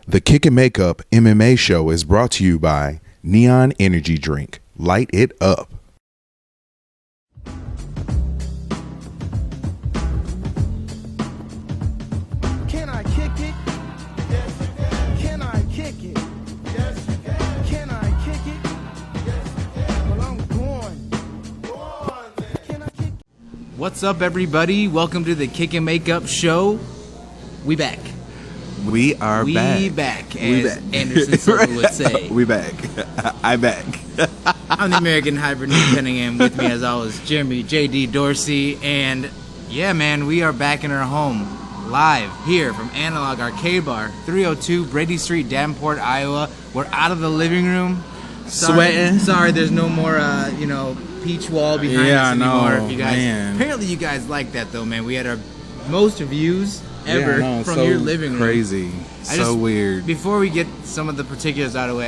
The Kick and Makeup MMA show is brought to you by Neon Energy Drink. Light it up. Can I kick it? Yes, you can. Can I kick it? Yes, you can. Can I kick it? Yes, you can. Well, I'm going. Go on, man. Can I kick it? What's up, everybody? Welcome to the Kick and Makeup show. We back. We are back. We back, We as back. Anderson Silva would say. We back. I back. I'm the American Hybrid Nick Cunningham. With me, as always, Jeremy JD Dorsey. And yeah, man, we are back in our home, live here from Analog Arcade Bar, 302 Brady Street, Davenport, Iowa. We're out of the living room. Sweating. Sorry, there's no more, peach wall behind us anymore. No, You guys, man. apparently, you guys like that, though, man. We had our most views ever Yeah, no, from so your living room. Crazy. So weird. Before we get some of the particulars out of the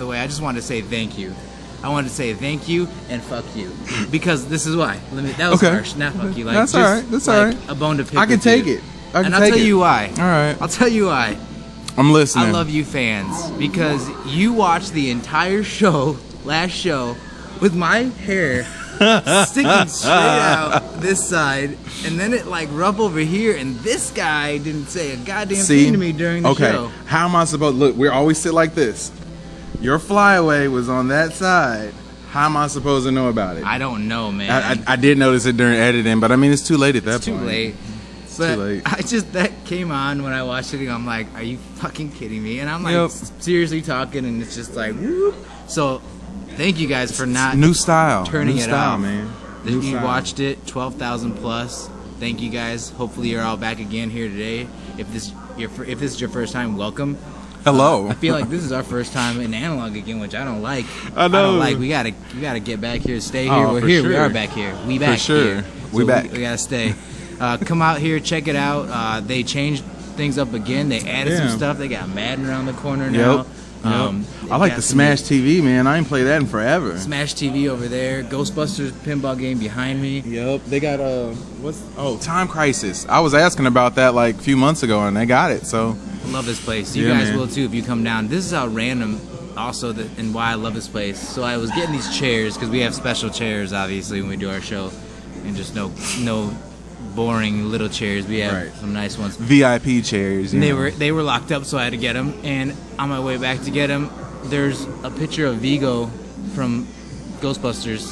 way, I just wanted to say thank you. I wanted to say thank you and fuck you, because this is why. That was Okay. harsh. Not fuck you. Like, That's just, all right. That's like, all right. A bone to pick. I can with take you. it. I can and I'll take tell it. you why. All right. I'll tell you why. I'm listening. I love you fans because you watched the entire show, last show, with my hair sticking straight out this side, and then it like rubbed over here, and this guy didn't say a goddamn thing to me during the show. How am I supposed to look? We always sit like this. Your flyaway was on that side. How am I supposed to know about it? I don't know, man. I did notice it during editing, but I mean, it's too late at that It's point. too late. It's But too late. that came on when I watched it, and I'm like, are you fucking kidding me? And I'm like, Yep. seriously talking, and it's just like, whoop. So, thank you guys for not New style. turning New it style, off. man. That New you style. watched it, 12,000 plus. Thank you guys. Hopefully you're all back again here today. If this is your first time, welcome. Hello. I feel like this is our first time in analog again, which I don't like. I know. I don't like. We gotta get back here. Stay here. Oh, We're for here. We sure. are back here. We back. For sure. Here. We So back. We gotta stay. Come out here. Check it out. They changed things up again. They added some Yeah. stuff. They got Madden around the corner now. Yep. They I like got the some Smash TV, man. I ain't played that in forever. Smash TV over there. Ghostbusters pinball game behind me. Yep, they got Time Crisis. I was asking about that like a few months ago, and they got it. So I love this place. You Yeah, guys man. will too if you come down. This is how random also and why I love this place. So I was getting these chairs because we have special chairs obviously when we do our show, and just no boring little chairs. We have Right. some nice ones. VIP chairs. And you know. they were locked up, so I had to get them. And on my way back to get them, there's a picture of Vigo from Ghostbusters,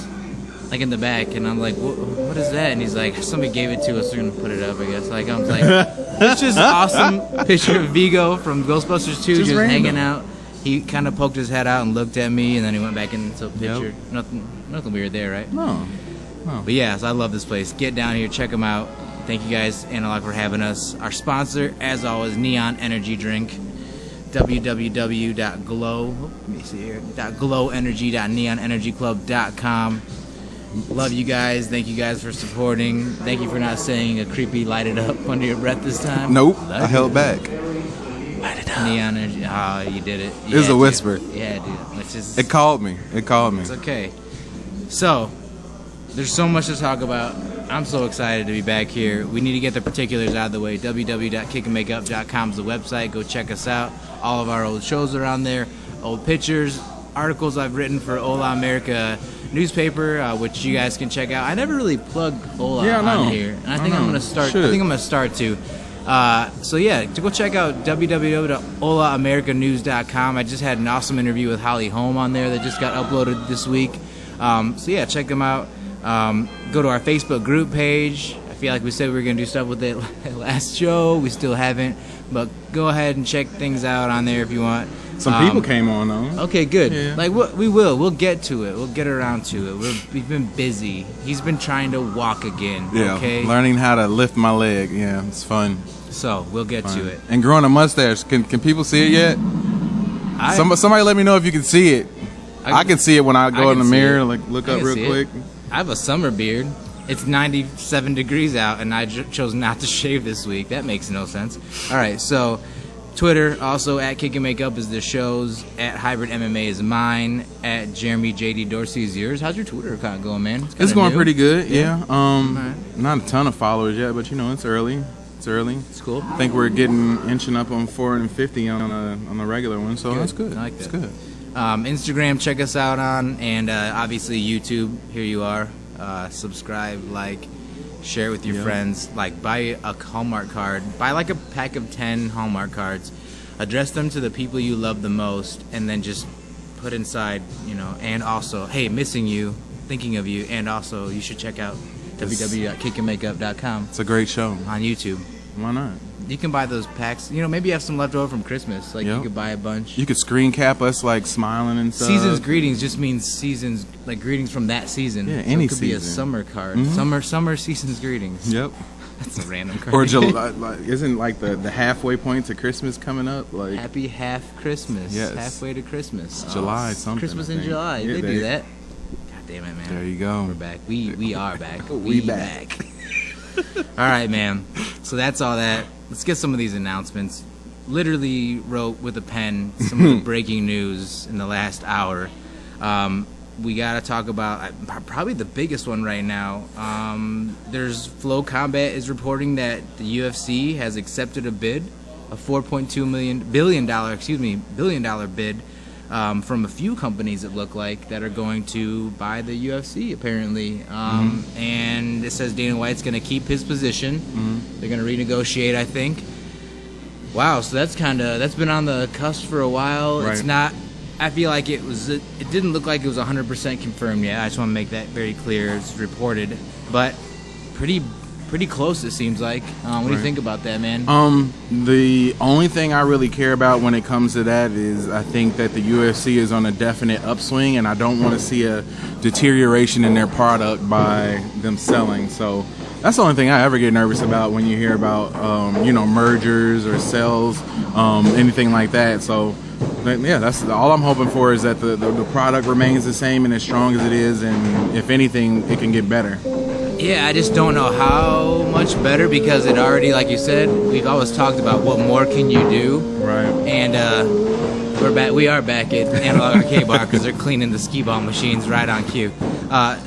like in the back, and I'm like, what is that? And he's like, somebody gave it to us. We're gonna put it up, I guess. Like I was like, it's just an awesome picture of Vigo from Ghostbusters 2, just random. hanging out. He kind of poked his head out and looked at me, and then he went back into the picture. Nothing weird there, right? No. But yeah, so I love this place. Get down here, check them out. Thank you guys, Analog, for having us. Our sponsor, as always, Neon Energy Drink. www.glowenergy.neonenergyclub.com. Love you guys. Thank you guys for supporting. Thank you for not saying a creepy "light it up" under your breath this time. Nope. I held back. Light it up. Neon Energy. Oh, you did it. It was a whisper. Yeah, dude. Which is. It called me. It's okay. So, there's so much to talk about. I'm so excited to be back here. We need to get the particulars out of the way. www.kickandmakeup.com is the website. Go check us out. All of our old shows are on there. Old pictures, articles I've written for Ola America newspaper, which you guys can check out. I never really plugged Ola on here, and I think I'm gonna start. I think I'm gonna start to. So yeah, to go check out www.olaamericanews.com. I just had an awesome interview with Holly Holm on there that just got uploaded this week. So yeah, check them out. Go to our Facebook group page. I feel like we said we were gonna do stuff with it last show. We still haven't, but go ahead and check things out on there if you want. Some people came on though. Okay, good. Yeah. Like we'll get to it. We'll get around to it. We've been busy. He's been trying to walk again. Yeah. Okay. Learning how to lift my leg. Yeah, it's fun. So we'll get to it. And growing a mustache. Can people see it yet? Somebody let me know if you can see it. I can see it when I go in the mirror. Like look up real quick. I have a summer beard. It's 97 degrees out, and I chose not to shave this week. That makes no sense. All right, so Twitter, also at Kick and Makeup is the show's, at Hybrid MMA is mine, at Jeremy JD Dorsey is yours. How's your Twitter account going, man? It's going pretty good, yeah. Right. Not a ton of followers yet, but you know, it's early. It's early. It's cool. I think we're inching up on 450 on the regular one, so that's good. I like that. It's good. Instagram, check us out on, and obviously YouTube. Here you are. Subscribe, like, share with your friends. Like, buy a Hallmark card. Buy like a pack of 10 Hallmark cards. Address them to the people you love the most, and then just put inside, and also, hey, missing you, thinking of you, and also you should check out www.kickandmakeup.com. It's a great show on YouTube. Why not? You can buy those packs. Maybe you have some left over from Christmas. Like, you could buy a bunch. You could screen cap us, like, smiling and stuff. Season's greetings just means seasons, like greetings from that season. Yeah, any it could season. Be a summer card. Mm-hmm. Summer season's greetings. Yep. That's a random card. Or July, isn't like the halfway point to Christmas coming up? Like Happy half Christmas. Yes. Halfway to Christmas. July something. Christmas in July. Yeah, they do that. God damn it, man. There you go. We're back. We are back. we back. All right, man. So that's all that. Let's get some of these announcements. Literally wrote with a pen some of the breaking news in the last hour. We got to talk about probably the biggest one right now. There's Flow Combat is reporting that the UFC has accepted a bid, a $4.2 billion bid from a few companies, it look like, that are going to buy the UFC apparently. And it says Dana White's going to keep his position. They're going to renegotiate, I think. Wow, so that's been on the cusp for a while. Right. It's not. I feel like it didn't look like it was 100% confirmed yet. I just want to make that very clear. It's reported, but pretty close, it seems like. What do you think about that, man? The only thing I really care about when it comes to that is I think that the UFC is on a definite upswing, and I don't want to see a deterioration in their product by them selling. So that's the only thing I ever get nervous about when you hear about mergers or sales, anything like that. So yeah, that's all I'm hoping for, is that the product remains the same and as strong as it is, and if anything, it can get better. Yeah, I just don't know how much better, because it already, like you said, we've always talked about what more can you do. Right. And we're back. We are back at Analog Arcade Bar because they're cleaning the skee ball machines right on cue.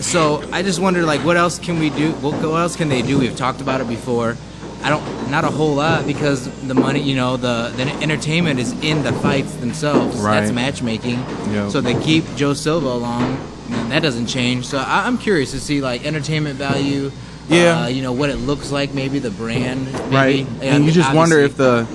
So I just wonder, like, what else can we do? What else can they do? We've talked about it before. Not a whole lot, because the money, the entertainment is in the fights themselves. Right. That's matchmaking. Yep. So they keep Joe Silva along, and that doesn't change. So I'm curious to see, like, entertainment value. Yeah. What it looks like, maybe the brand. Maybe. Right. And you just wonder if the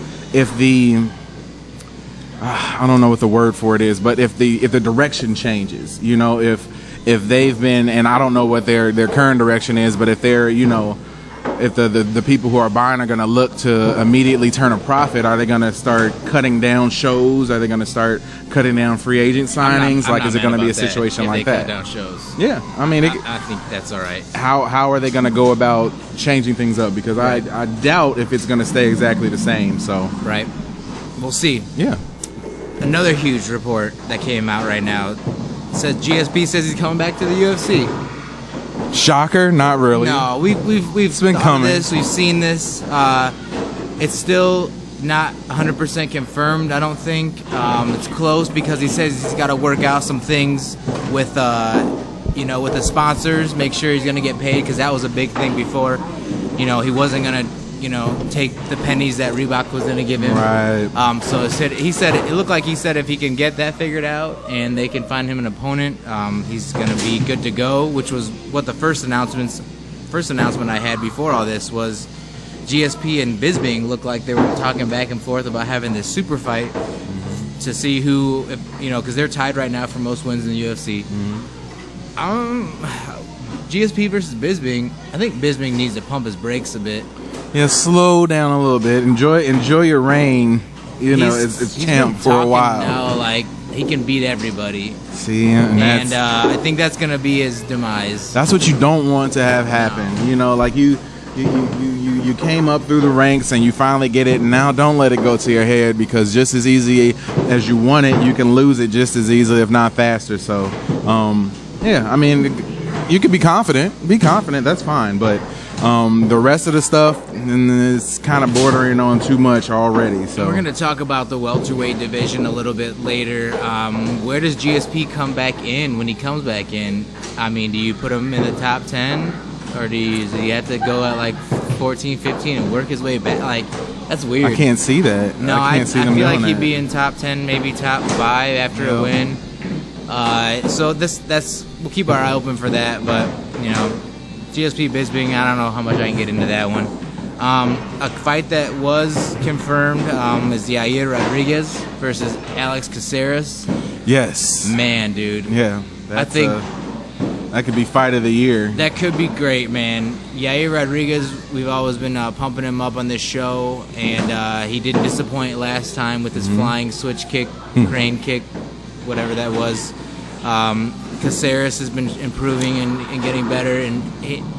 I don't know what the word for it is, but if the direction changes, if they've been, and I don't know what their current direction is, but if they're, if the people who are buying are going to look to immediately turn a profit, are they going to start cutting down shows? Are they going to start cutting down free agent signings? Is it going to be a situation like that? Cut down shows. Yeah, I mean, I think that's all right. How are they going to go about changing things up? Because I doubt if it's going to stay exactly the same. So right, we'll see. Yeah. Another huge report that came out right now says GSP says he's coming back to the UFC. Shocker? Not really. No, we've been coming. This, we've seen this. It's still not 100% confirmed, I don't think. It's close, because he says he's got to work out some things with with the sponsors, make sure he's going to get paid, because that was a big thing before. He wasn't going to take the pennies that Reebok was going to give him. Right. So it looked like he said if he can get that figured out and they can find him an opponent, he's going to be good to go, which was what the first announcement I had before all this was. GSP and Bisping looked like they were talking back and forth about having this super fight to see who, because they're tied right now for most wins in the UFC. GSP versus Bisping, I think Bisping needs to pump his brakes a bit. Yeah, slow down a little bit. Enjoy your reign. It's champ for a while. Now, like, he can beat everybody. See, and I think that's gonna be his demise. That's what you don't want to have happen. No. Like you came up through the ranks and you finally get it. And now don't let it go to your head, because just as easy as you want it, you can lose it just as easily, if not faster. So, yeah, I mean, you can be confident. Be confident. That's fine, but. The rest of the stuff is kind of bordering on too much already. So we're going to talk about the welterweight division a little bit later. Where does GSP come back in when he comes back in? I mean, do you put him in the top 10, or does he have to go at like 14, 15, and work his way back. Like, that's weird. I can't see that. No, I feel like he'd be in top 10, maybe top 5 after a win. So we'll keep our eye open for that. But GSP Bisping, I don't know how much I can get into that one. A fight that was confirmed is Yair Rodriguez versus Alex Caceres. Yes. Man, dude. Yeah. I think that could be fight of the year. That could be great, man. Yair Rodriguez, we've always been pumping him up on this show, and he didn't disappoint last time with his flying switch kick, crane kick, whatever that was. Caceres has been improving and getting better, and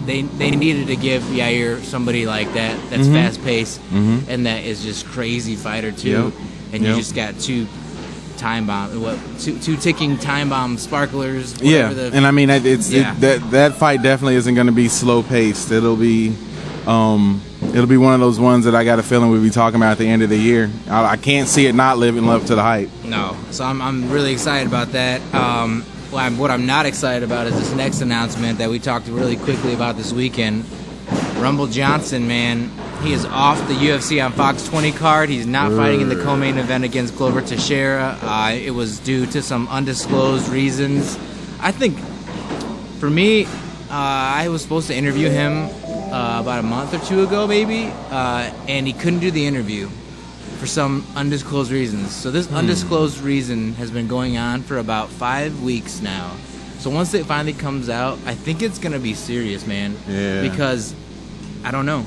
they needed to give Yair somebody like that's fast-paced and that is just crazy fighter too. And you just got two ticking time bomb sparklers. And I mean that fight definitely isn't going to be slow-paced. It'll be one of those ones that I got a feeling we'll be talking about at the end of the year. I can't see it not living up to the hype. No, so I'm really excited about that. What I'm not excited about is this next announcement that we talked really quickly about this weekend. Rumble Johnson, man, he is off the UFC on Fox 20 card. He's not fighting in the co-main event against Glover Teixeira. It was due to some undisclosed reasons. I think, for me, I was supposed to interview him about a month or two ago, maybe, and he couldn't do the interview for some undisclosed reasons. So this undisclosed reason has been going on for about 5 weeks now. So once it finally comes out, I think it's going to be serious, man. Yeah. Because I don't know.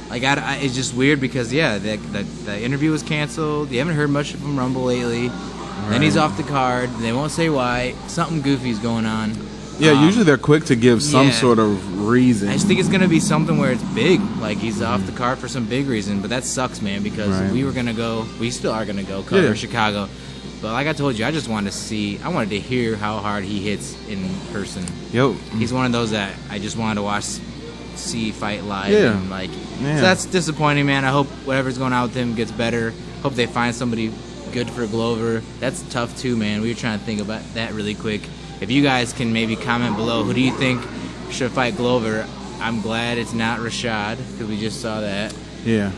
Like, it's just weird because, the interview was canceled. You haven't heard much from Rumble lately. Right. Then he's off the card. They won't say why. Something goofy's going on. Yeah, usually they're quick to give some sort of reason. I just think it's going to be something where it's big. Like, he's off the card for some big reason. But that sucks, man, because we were going to go. We still are going to go cover Chicago. But like I told you, I just wanted to see. I wanted to hear how hard he hits in person. Yep. He's one of those that I just wanted to see fight live. Yeah. And so that's disappointing, man. I hope whatever's going on with him gets better. Hope they find somebody good for Glover. That's tough, too, man. We were trying to think about that really quick. If you guys can maybe comment below, who do you think should fight Glover? I'm glad it's not Rashad, because we just saw that. Yeah.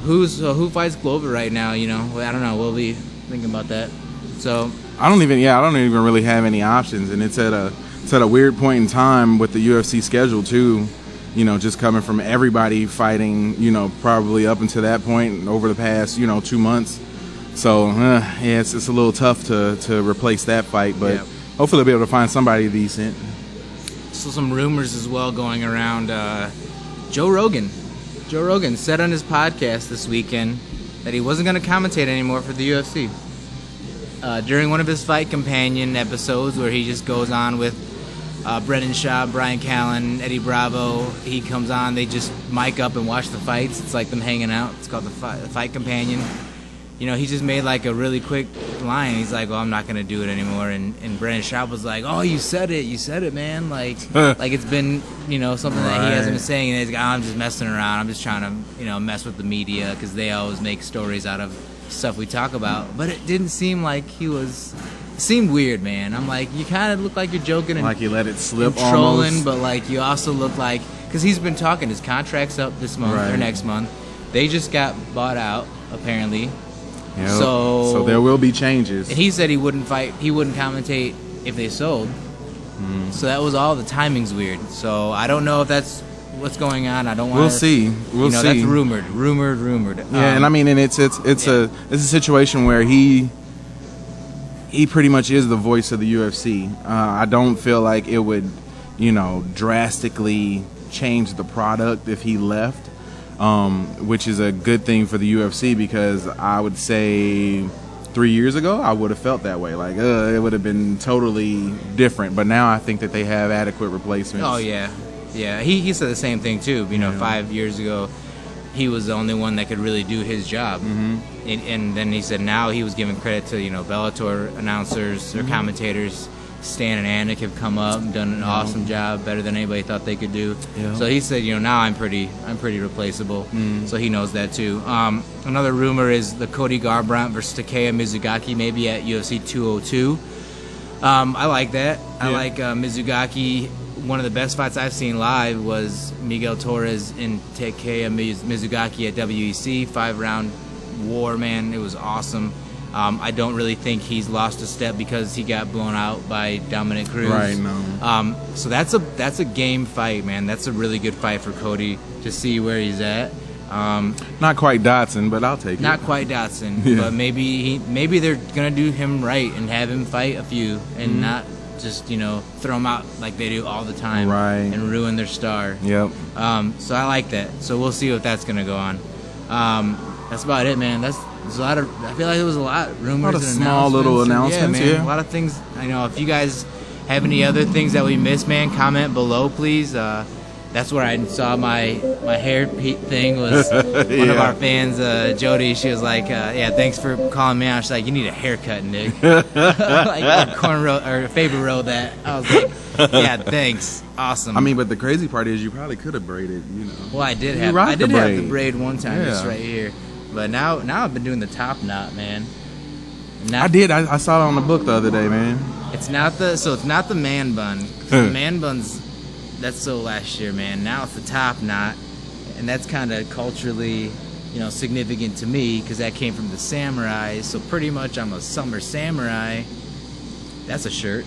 Who fights Glover right now? I don't know. We'll be thinking about that. So I don't even really have any options, and it's at a weird point in time with the UFC schedule too. Just coming from everybody fighting, probably up until that point over the past 2 months. So it's a little tough to replace that fight, but. Hopefully they'll be able to find somebody decent. So some rumors as well going around. Joe Rogan. Joe Rogan said on his podcast this weekend that he wasn't going to commentate anymore for the UFC. During one of his Fight Companion episodes where he just goes on with Brendan Schaub, Brian Callen, Eddie Bravo, he comes on, they just mic up and watch the fights. It's like them hanging out. It's called the Fight Companion. He just made like a really quick line. He's like, well, I'm not going to do it anymore. And Brandon Schaub was like, oh, you said it, man. Like it's been, something that he hasn't been saying. And he's like, I'm just messing around. I'm just trying to, mess with the media because they always make stories out of stuff we talk about. But it didn't seem like it seemed weird, man. I'm like, you kind of look like you're joking. And like you let it slip and trolling, almost. But like you also look like, because he's been talking, his contract's up this month or next month. They just got bought out, apparently. Yep. So there will be changes. And he said he wouldn't commentate if they sold. So that was all. The timing's weird. So I don't know if that's what's going on. I don't want. We'll see. We'll see. That's rumored. Yeah, and I mean, and it's a situation where he pretty much is the voice of the UFC. I don't feel like it would, drastically change the product if he left. Which is a good thing for the UFC because I would say 3 years ago I would have felt that way. Like, it would have been totally different. But now I think that they have adequate replacements. Oh, yeah. Yeah, he said the same thing, too. 5 years ago, he was the only one that could really do his job. And then he said now he was giving credit to, Bellator announcers or commentators. Stan and Anik have come up and done an awesome job, better than anybody thought they could do. Yeah. So he said, now I'm pretty replaceable. So he knows that too. Another rumor is the Cody Garbrandt versus Takeya Mizugaki maybe at UFC 202. I like that. I like Mizugaki one of the best fights I've seen live was Miguel Torres and Takeya Mizugaki at WEC, 5-round war, man. It was awesome. I don't really think he's lost a step because he got blown out by Dominic Cruz. Right, no. So that's a game fight, man. That's a really good fight for Cody to see where he's at. Not quite Dotson, but I'll take it. Not quite Dotson, Yeah. but maybe they're gonna do him right and have him fight a few and not just throw him out like they do all the time, Right. and ruin their star. Yep. So I like that. So we'll see what that's gonna go on. That's about it, man. There's a lot of. I feel like there was a lot of rumors, A lot of and small little announcements, Yeah, man. yeah. A lot of things. I know if you guys have any other things that we missed, man, comment below, please. That's where I saw my hair thing was one of our fans, Jody. She was like, "Yeah, thanks for calling me out." She's like, "You need a haircut, Nick." Like cornrow or Faber row that. I was like, "Yeah, thanks, awesome." I mean, but the crazy part is you probably could have braided, well, I did You have rocked the have the braid. braid one time, just Yeah. right here, but now I've been doing the top knot, man. Now, I did. I saw it on the book the other day, man. It's not the man bun. 'Cause the man bun's that's so last year, man. Now it's the top knot, and that's kind of culturally, significant to me because that came from the samurais. So pretty much, I'm a summer samurai. That's a shirt,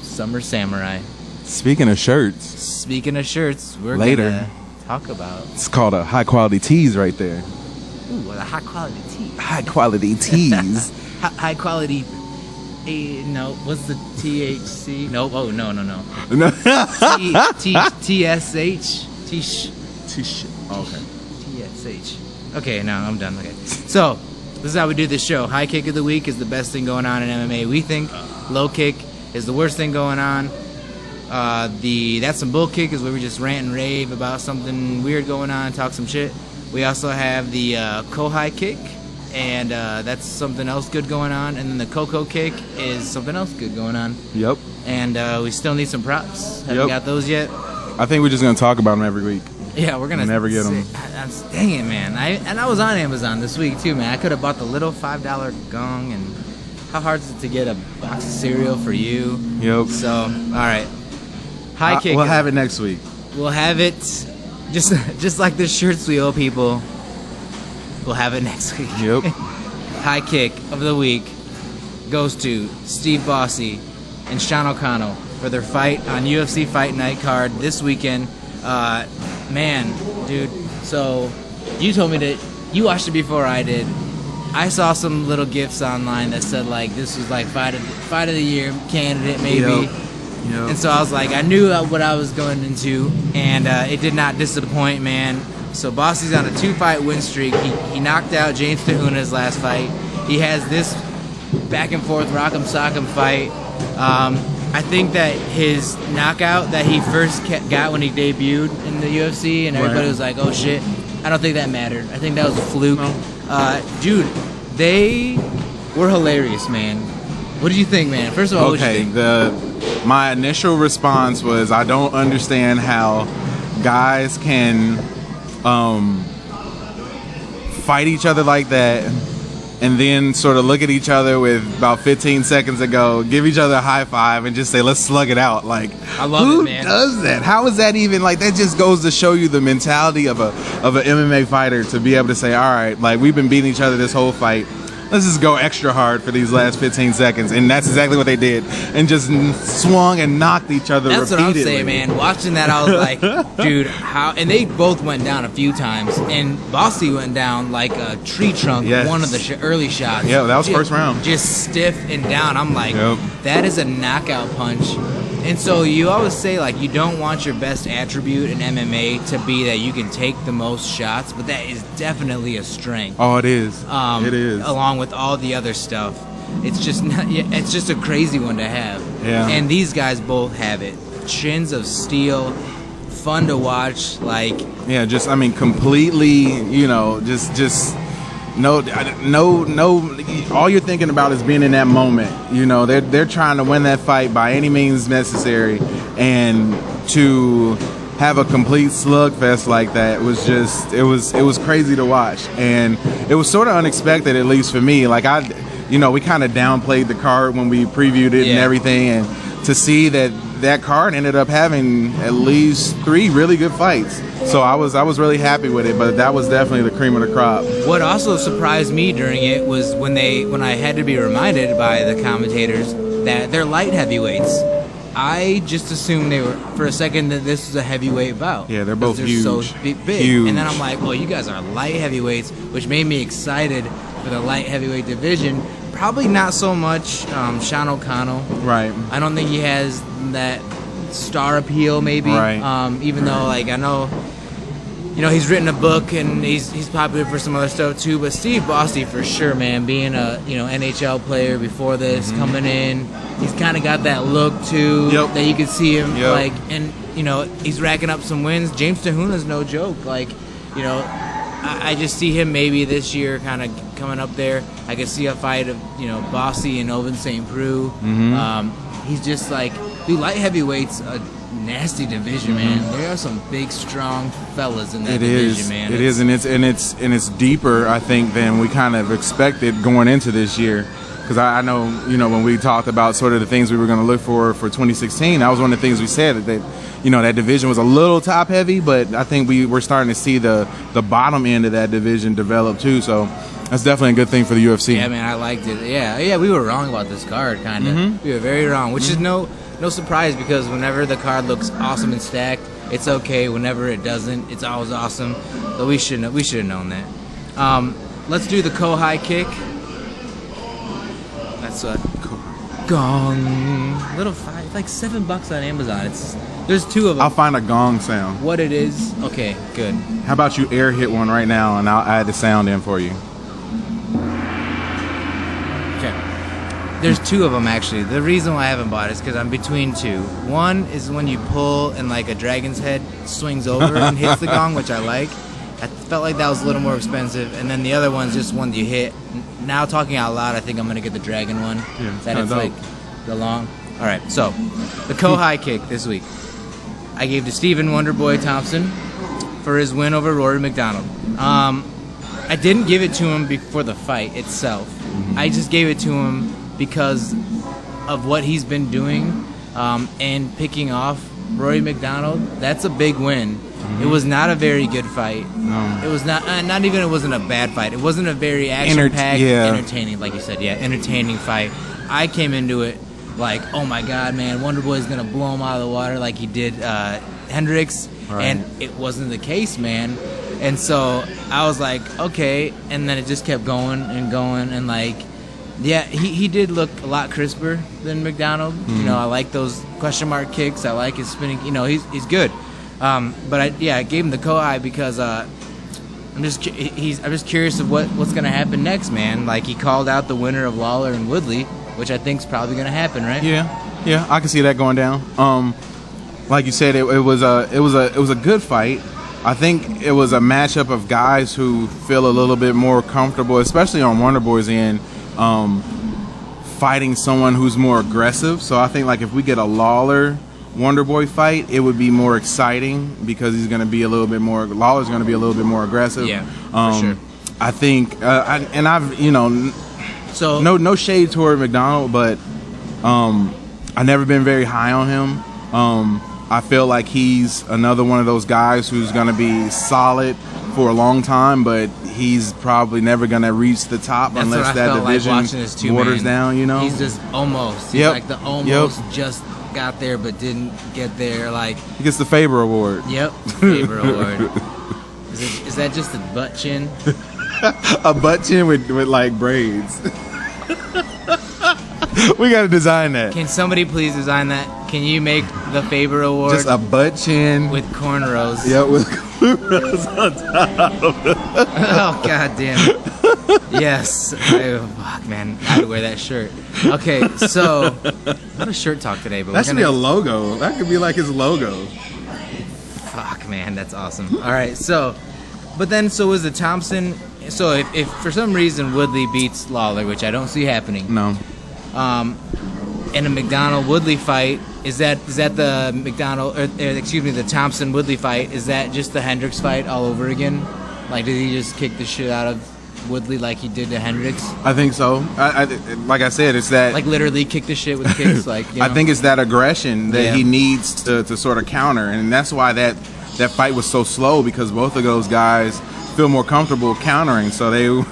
summer samurai. Speaking of shirts, Speaking of shirts, we're Later. gonna talk about it's called a high quality tees right there. a high quality tee. High quality tees. High quality. No, what's the THC? No, oh no. TSH. Okay. TSH. Okay, now I'm done. Okay. So, this is how we do this show. High kick of the week is the best thing going on in MMA. We think low kick is the worst thing going on. That's some bull kick is where we just rant and rave about something weird going on, talk some shit. We also have the Kohai kick, and that's something else good going on. And then the Coco kick is something else good going on. Yep. And we still need some props. Haven't Yep. got those yet. I think we're just gonna talk about them every week. Yeah, we're gonna Never get 'em. Dang it, man! I was on Amazon this week too, man. I could have bought the little $5 gong, and how hard is it to get a box of cereal for you? Yep. So, all right, high kick. We'll have it next week. We'll have it, just like the shirts we owe people. We'll have it next week. Yep. High kick of the week goes to Steve Bosse and Sean O'Connell for their fight on UFC Fight Night card this weekend. Man, dude, so you told me that you watched it before I did. I saw some little gifs online that said like this was like fight of the year candidate maybe. Yep. And so I was like, I knew what I was going into, and it did not disappoint, man. So Bosse's on a 2-fight win streak. He knocked out James TeHuna's last fight. He has this back and forth rock'em sock'em fight. I think that his knockout that he first got when he debuted in the UFC, and everybody Right. was like, "Oh shit," I don't think that mattered. I think that was a fluke. Dude, they were hilarious, man. What did you think, man? First of all, what did you Okay. think? My initial response was I don't understand how guys can fight each other like that and then sort of look at each other with about 15 seconds ago, give each other a high five and just say, let's slug it out. Like, I love who it, man. does that? How is that even like, that just goes to show you the mentality of an MMA fighter to be able to say, all right, like we've been beating each other this whole fight. Let's just go extra hard for these last 15 seconds. And that's exactly what they did. And just swung and knocked each other That's repeatedly. what I'm saying, man. Watching that, I was like, dude, how? And they both went down a few times. And Bosse went down like a tree trunk, Yes. one of the early shots. Yeah, that was first round. Just stiff and down. I'm like, Yep. that is a knockout punch. And so you always say, like, you don't want your best attribute in MMA to be that you can take the most shots, but that is definitely a strength. Oh, it is. It is. Along with all the other stuff. It's just not, it's just a crazy one to have. Yeah. And these guys both have it. Chins of steel, fun to watch. Like, Yeah, just, I mean, completely, just no, all you're thinking about is being in that moment. They're trying to win that fight by any means necessary, and to have a complete slugfest like that was just, it was crazy to watch, and it was sort of unexpected, at least for me. Like we kind of downplayed the card when we previewed it and Yeah. everything, and to see that that card ended up having at least 3 really good fights. So I was really happy with it, but that was definitely the cream of the crop. What also surprised me during it was when I had to be reminded by the commentators that they're light heavyweights. I just assumed they were, for a second, that this was a heavyweight bout. Yeah, they're both huge. So big. Huge. And then I'm like, well, you guys are light heavyweights, which made me excited for the light heavyweight division. Probably not so much Sean O'Connell. Right. I don't think he has that star appeal, maybe. Right. Even though, like, I know, you know, he's written a book and he's popular for some other stuff too. But Steve Bosse, for sure, man, being a NHL player before this, coming in, he's kind of got that look too. Yep. That you could see him Yep. like, and he's racking up some wins. James TeHuna's no joke. Like, I just see him maybe this year kind of coming up there. I could see a fight of Bosse and Oven St. Preux. He's just like, dude, light heavyweight's a nasty division, man. There are some big, strong fellas in that division, man. It is, and it's deeper, I think, than we kind of expected going into this year. Because I know, when we talked about sort of the things we were going to look for 2016, that was one of the things we said, that that division was a little top heavy, but I think we're starting to see the bottom end of that division develop too. So that's definitely a good thing for the UFC. Yeah, man, I liked it. Yeah, we were wrong about this card, kind of. We were very wrong, which is no surprise, because whenever the card looks awesome and stacked, it's okay. Whenever it doesn't, it's always awesome. So we should have known that. Let's do the Kohai kick. That's a gong. Little fight, like $7 on Amazon. There's 2 of them. I'll find a gong sound. What it is? Okay, good. How about you air hit one right now, and I'll add the sound in for you. Okay. There's 2 of them, actually. The reason why I haven't bought it is because I'm between 2. One is when you pull and like a dragon's head swings over and hits the gong, which I like. I felt like that was a little more expensive. And then the other one's just one you hit. Now, talking out loud, I think I'm going to get the dragon one. Yeah, that it's like the long. All right, so the Kohai kick this week, I gave to Stephen Wonderboy Thompson for his win over Rory McDonald. I didn't give it to him before the fight itself. I just gave it to him because of what he's been doing and picking off Rory McDonald. That's a big win. It was not a very good fight. No. It was not even, it wasn't a bad fight. It wasn't a very action-packed, entertaining, like you said, entertaining fight. I came into it like, oh my God, man, Wonderboy's going to blow him out of the water like he did Hendricks. Right. And it wasn't the case, man. And so I was like, okay. And then it just kept going and like, yeah, he did look a lot crisper than McDonald. I like those question mark kicks. I like his spinning. He's good. But I gave him the Kohai because I'm just curious of what's gonna happen next, man. Like, he called out the winner of Lawler and Woodley, which I think is probably gonna happen, right? Yeah, I can see that going down. Like you said, it was a good fight. I think it was a matchup of guys who feel a little bit more comfortable, especially on Wonderboy's end, fighting someone who's more aggressive. So I think, like, if we get a Lawler Wonderboy fight, it would be more exciting because he's going to be a little bit more. Lawler's going to be a little bit more aggressive. Yeah, for sure. I think, So no shade toward McDonald, but I've never been very high on him. I feel like he's another one of those guys who's going to be solid for a long time, but he's probably never going to reach the top unless that division waters down. He's just almost. He's like the almost just got there but didn't get there. Like, he gets the Faber Award. Yep, Faber Award. Is that just a butt chin? A butt chin with like braids. We got to design that. Can somebody please design that? Can you make the Faber Award? Just a butt chin with cornrows. Yeah, with cornrows on top. Oh, God damn it. Yes. Oh, fuck, man. I would wear that shirt. Okay, so not a shirt talk today, but that should be a logo. That could be like his logo. Fuck, man, that's awesome. All right, so was the Thompson. So if for some reason Woodley beats Lawler, which I don't see happening. No. In a McDonald-Woodley fight, is that the the Thompson-Woodley fight? Is that just the Hendricks fight all over again? Like, did he just kick the shit out of Woodley like he did to Hendricks? I think so. Like I said, it's that. Like literally kick the shit with kicks. Like, you know? I think it's that aggression that Yeah. he needs to sort of counter, and that's why that fight was so slow, because both of those guys feel more comfortable countering. So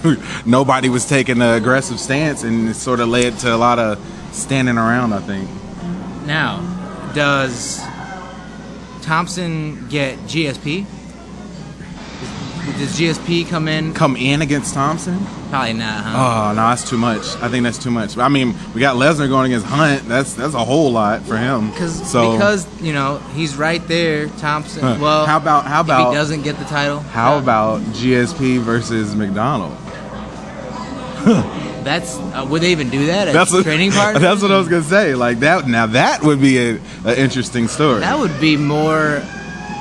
nobody was taking the aggressive stance, and it sort of led to a lot of standing around, I think. Now, does Thompson get GSP? Does GSP come in against Thompson? Probably not, huh? Oh no, that's too much. I think that's too much. I mean, we got Lesnar going against Hunt. That's a whole lot for him. Because you know he's right there, Thompson. Well, how about if he doesn't get the title? How about GSP versus McDonald? That's would they even do that as training partner? That's what I was gonna say. Like that. Now that would be an interesting story. That would be more.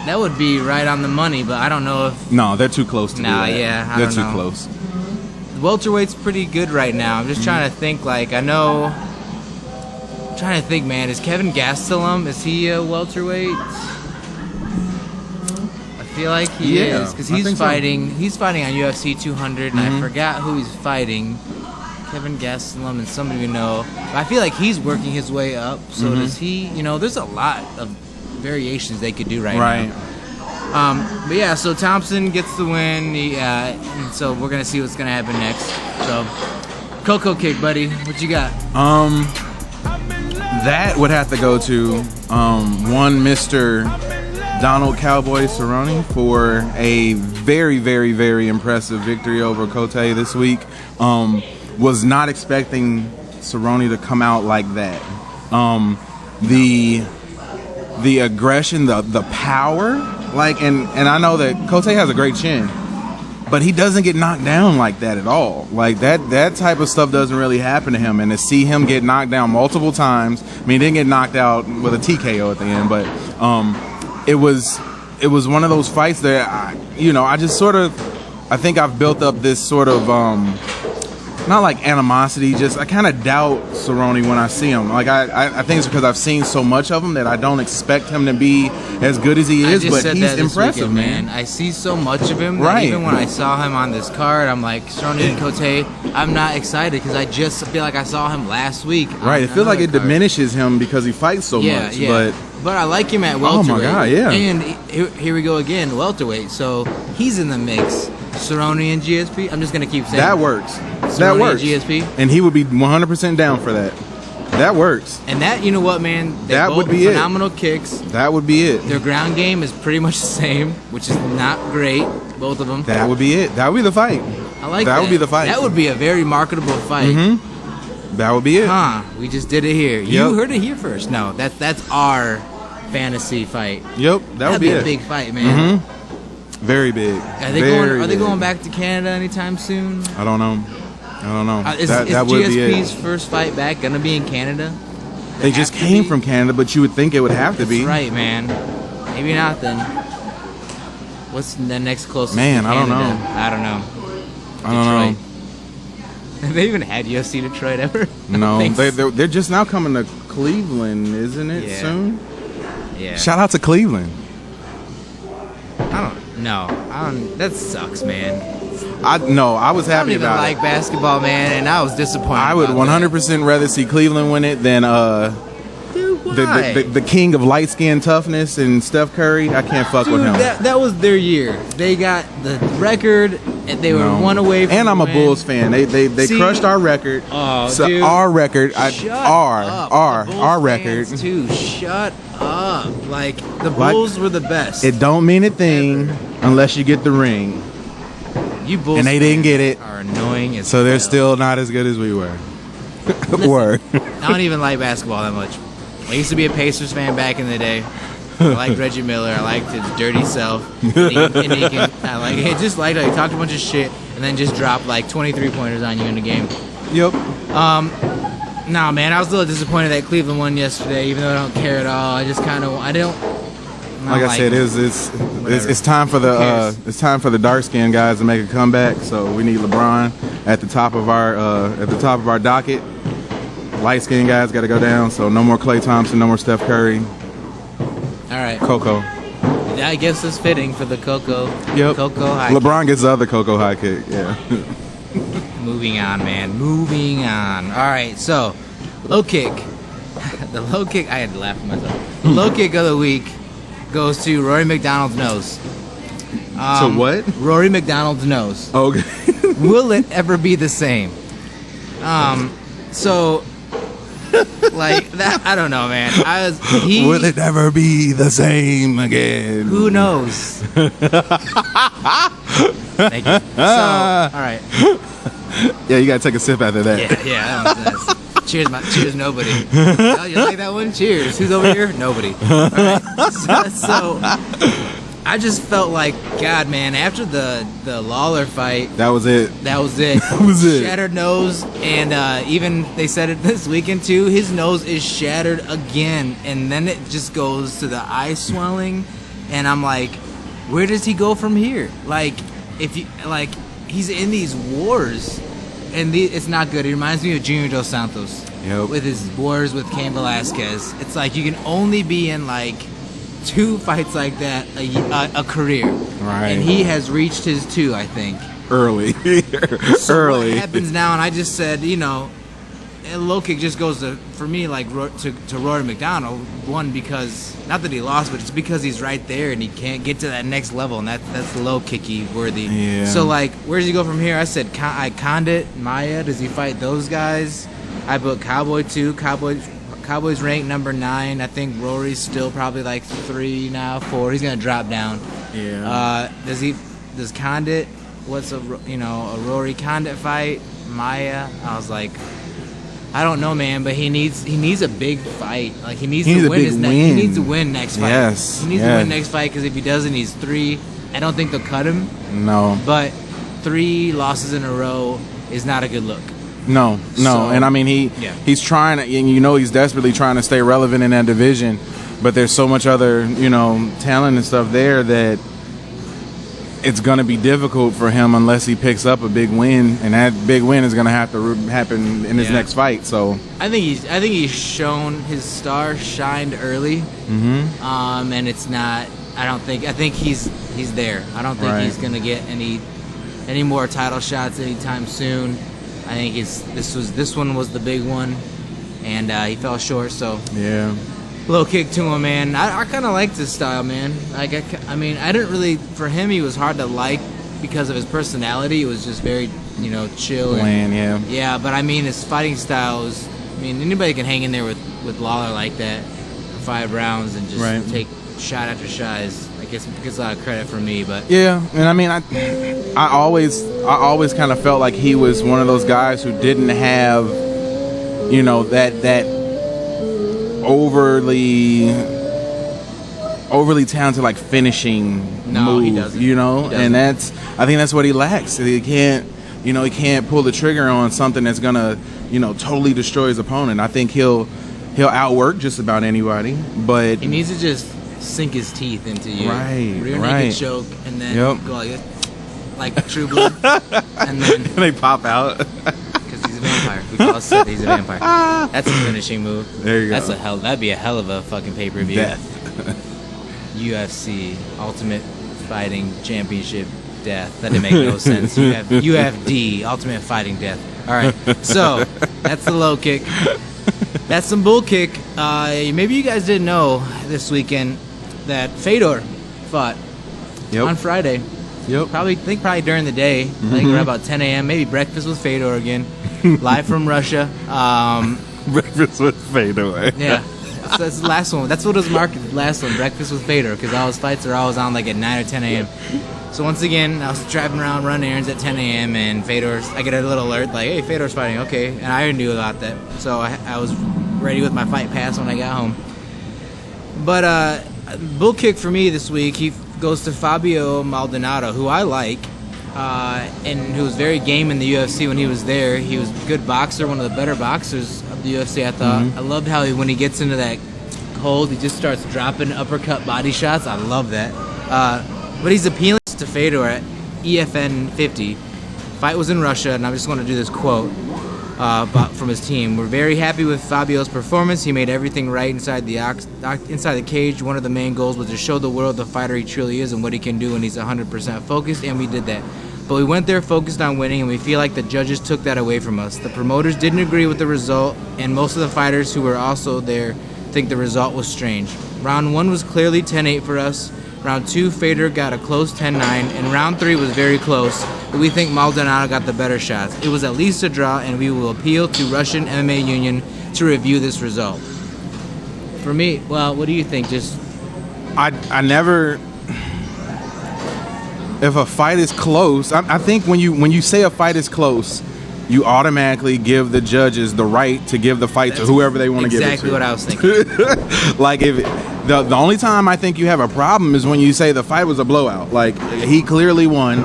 That would be right on the money, but I don't know if. No, they're too close to do that. Yeah, they're too close. The welterweight's pretty good right now. I'm just trying to think. Like I know. I'm trying to think, man. Is Kevin Gastelum? Is he a welterweight? I feel like he is because he's fighting. So. He's fighting on UFC 200, and I forgot who he's fighting. Kevin Gastelum and somebody we know. But I feel like he's working his way up. So does he? You know, there's a lot of variations they could do right now. But yeah, so Thompson gets the win. And so we're gonna see what's gonna happen next. So Coco kick, buddy. What you got? That would have to go to one Mr. Donald Cowboy Cerrone for a very, very, very impressive victory over Cote this week. Was not expecting Cerrone to come out like that. The aggression, the power, like, and I know that Cote has a great chin, but he doesn't get knocked down like that at all. Like that type of stuff doesn't really happen to him. And to see him get knocked down multiple times, I mean, he didn't get knocked out with a TKO at the end, but it was one of those fights that I just sort of, I think I've built up this sort of not like animosity, just I kind of doubt Cerrone when I see him. Like I think it's because I've seen so much of him that I don't expect him to be as good as he is, but he's impressive, man. I see so much of him that even when I saw him on this card, I'm like, Cerrone and Cote, I'm not excited because I just feel like I saw him last week. Right, it feels like it diminishes him because he fights so much. But I like him at welterweight. Oh my God, yeah. And here we go again, welterweight. So he's in the mix. Cerrone and GSP. I'm just gonna keep saying that works. Cerrone That works. And GSP, and he would be 100% down for that. That works. And that, you know what, man? That would be phenomenal kicks. That would be it. Their ground game is pretty much the same, which is not great. Both of them. That would be it. That would be the fight. I like that. That would be the fight. That would be a very marketable fight. That would be it. We just did it here. Yep. You heard it here first. No, that's our fantasy fight. Yep, that would be a big fight, man. Very big. Are they going back to Canada anytime soon? I don't know. Is that would be GSP's it. first fight back gonna be in Canada? They just came from Canada, but you would think it would have to be. That's right, man. Maybe not then. What's the next closest? Man, to I don't Canada? know. I don't know. know. Have they even had UFC Detroit ever? No, they're just now coming to Cleveland, isn't it? Yeah. Soon. Yeah. Shout out to Cleveland. That sucks, man. I was happy I don't even about like it. basketball, man, and I was disappointed. I would 100% rather see Cleveland win it than Dude, why? the king of light skin toughness and Steph Curry. I can't fuck with him. That was their year. They got the record, and they were one away from and I'm the a win. Bulls fan. They crushed our record. Oh, so dude. our record, our Bulls record. fans too. Shut up. Like the Bulls were the best. It don't mean a thing unless you get the ring. You Bulls And they didn't get it. Are annoying as So they're hell. still not as good as we were. Listen, Word. I don't even like basketball that much. I used to be a Pacers fan back in the day. I liked Reggie Miller. I liked his dirty self. I like it. Just like he talked a bunch of shit and then just dropped like 23 pointers on you in the game. Yep. Nah, man, I was a little disappointed that Cleveland won yesterday, even though I don't care at all. Like I said, it's time for the dark skinned guys to make a comeback. So we need LeBron at the top of our docket. Light skinned guys got to go down. So no more Klay Thompson, no more Steph Curry. All right, Coco. I guess it's fitting for the Coco. Yep. Coco high. LeBron gets the other Coco high kick. Yeah. Moving on, man. Moving on. All right, so low kick. The low kick. I had to laugh at myself. The low kick of the week goes to Rory McDonald's nose. So what? Rory McDonald's nose. Okay. Will it ever be the same? So, like that. I don't know, man. Will it ever be the same again? Who knows? Thank you. So, all right. Yeah, you gotta take a sip after that. Yeah, that was nice. Cheers, nobody. Oh, you like that one? Cheers. Who's over here? Nobody. All right. So I just felt like, God, man, after the Lawler fight, That was it. that was it. That was it. Shattered nose, and even they said it this weekend too. His nose is shattered again, and then it just goes to the eye swelling, and I'm like, where does he go from here? Like, if you like, he's in these wars, and it's not good. It reminds me of Junior Dos Santos with his wars with Cain Velasquez. It's like you can only be in like 2 fights like that a career, Right. And he has reached his 2, I think. Early. So Early. what happens now? And I just said, a low kick just goes for me like to Rory McDonald. One, because not that he lost, but it's because he's right there and he can't get to that next level, and that's low kicky worthy. Yeah. So like, where does he go from here? I said Condit, Maia. Does he fight those guys? I put Cowboy 2. Cowboy's ranked number 9. I think Rory's still probably like 3 now, 4. He's gonna drop down. Yeah. Does Condit? What's a Rory Condit fight? Maia. I was like, I don't know, man, but he needs a big fight. Like he needs to win his next. He needs to win next fight. Yes. He needs to win next fight, because if he doesn't, he's 3. I don't think they'll cut him, No. but 3 losses in a row is not a good look. No. So- And I mean, he's trying to, and he's desperately trying to stay relevant in that division, but there's so much other, talent and stuff there that it's going to be difficult for him unless he picks up a big win, and that big win is going to have to happen in his next fight. So I think he's shown his star shined early. Mm-hmm. And it's not. I think he's there. I don't think he's gonna get any more title shots anytime soon. I think this one was the big one, and he fell short. So yeah. low kick to him, man. I kind of liked his style, man. Like I mean, I didn't really. For him, he was hard to like because of his personality. It was just very, chill. Bland, Yeah, but I mean, his fighting style is. I mean, anybody can hang in there with Lawler like that for 5 rounds and just take shot after shot. I guess gets a lot of credit from me, but Yeah, and I mean, I always kind of felt like he was one of those guys who didn't have, that overly talented like finishing move. He doesn't. He doesn't. And I think that's what he lacks. He can't pull the trigger on something that's gonna, totally destroy his opponent. I think he'll outwork just about anybody, but he needs to just sink his teeth into you. Rear naked choke, and then go like this, like True Blood, and then they pop out. because he's a vampire. We call it he's a vampire. That's a finishing move. There you go. That'd be a hell of a fucking pay-per-view. Death. UFC Ultimate Fighting Championship death. That didn't make no sense. UFD Ultimate Fighting Death. All right, so that's the low kick. That's some bull kick. Maybe you guys didn't know this weekend that Fedor fought on Friday. Yep. Probably during the day. I think around about 10 a.m. Maybe breakfast with Fedor again, live from Russia. Breakfast with Fedor. Yeah. So that's the last one. That's what it was marketed. The last one, breakfast with Fedor, because all his fights are always on like at 9 or 10 a.m. So once again, I was driving around running errands at 10 a.m. and I get a little alert like, hey, Fedor's fighting. Okay, and I already knew about that, so I was ready with my fight pass when I got home. But bull kick for me this week, he goes to Fabio Maldonado, who I like, and who was very game in the UFC when he was there. He was a good boxer, one of the better boxers of the UFC, I thought. I loved how when he gets into that hold, he just starts dropping uppercut body shots. I love that. But he's appealing to Fedor at EFN 50. Fight was in Russia, and I just want to do this quote from his team. We're very happy with Fabio's performance. He made everything right inside the cage. One of the main goals was to show the world the fighter he truly is and what he can do when he's 100% focused, and we did that. but we went there focused on winning, and we feel like the judges took that away from us. The promoters didn't agree with the result, and most of the fighters who were also there think the result was strange. Round 1 was clearly 10-8 for us. Round 2, Fedor got a close 10-9, and round 3 was very close, but we think Maldonado got the better shots. It was at least a draw, and we will appeal to Russian MMA Union to review this result. For me, well, what do you think? Just I never. If a fight is close, I think when you say a fight is close, you automatically give the judges the right to give the fight to whoever they want to give it to. Exactly what I was thinking. Like if the only time I think you have a problem is when you say the fight was a blowout. Like he clearly won,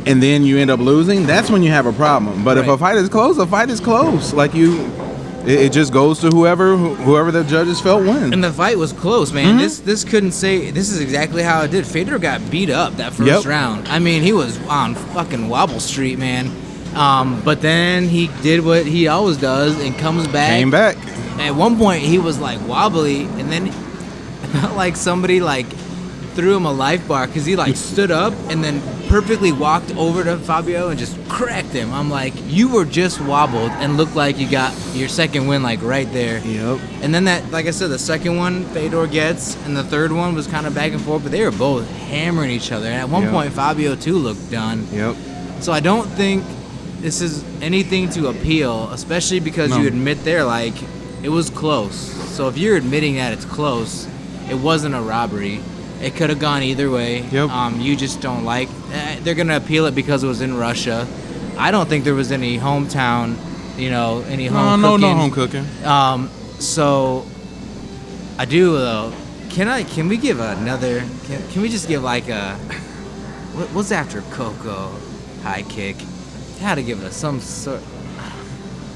and then you end up losing. That's when you have a problem. But if a fight is close, a fight is close. Like it just goes to whoever the judges felt wins. And the fight was close, man. This couldn't say. This is exactly how it did. Fedor got beat up that first round. I mean, he was on fucking Wobble Street, man. But then he did what he always does and comes back. Came back. At one point, he was like wobbly, and then it felt like somebody like threw him a life bar because he like stood up and then perfectly walked over to Fabio and just cracked him. I'm like, you were just wobbled and looked like you got your second win like right there. Yep. And then that, like I said, the second one Fedor gets, and the third one was kind of back and forth, but they were both hammering each other. And at one point, Fabio too looked done. Yep. So I don't think this is anything to appeal, especially because you admit there like it was close. So if you're admitting that it's close, it wasn't a robbery. It could have gone either way. Yep. You just don't like. They're gonna appeal it because it was in Russia. I don't think there was any hometown, any home cooking. No home cooking. So I do though. Can we give another? Can we just give like a? What's after Coco? High kick. Gotta give it some sort.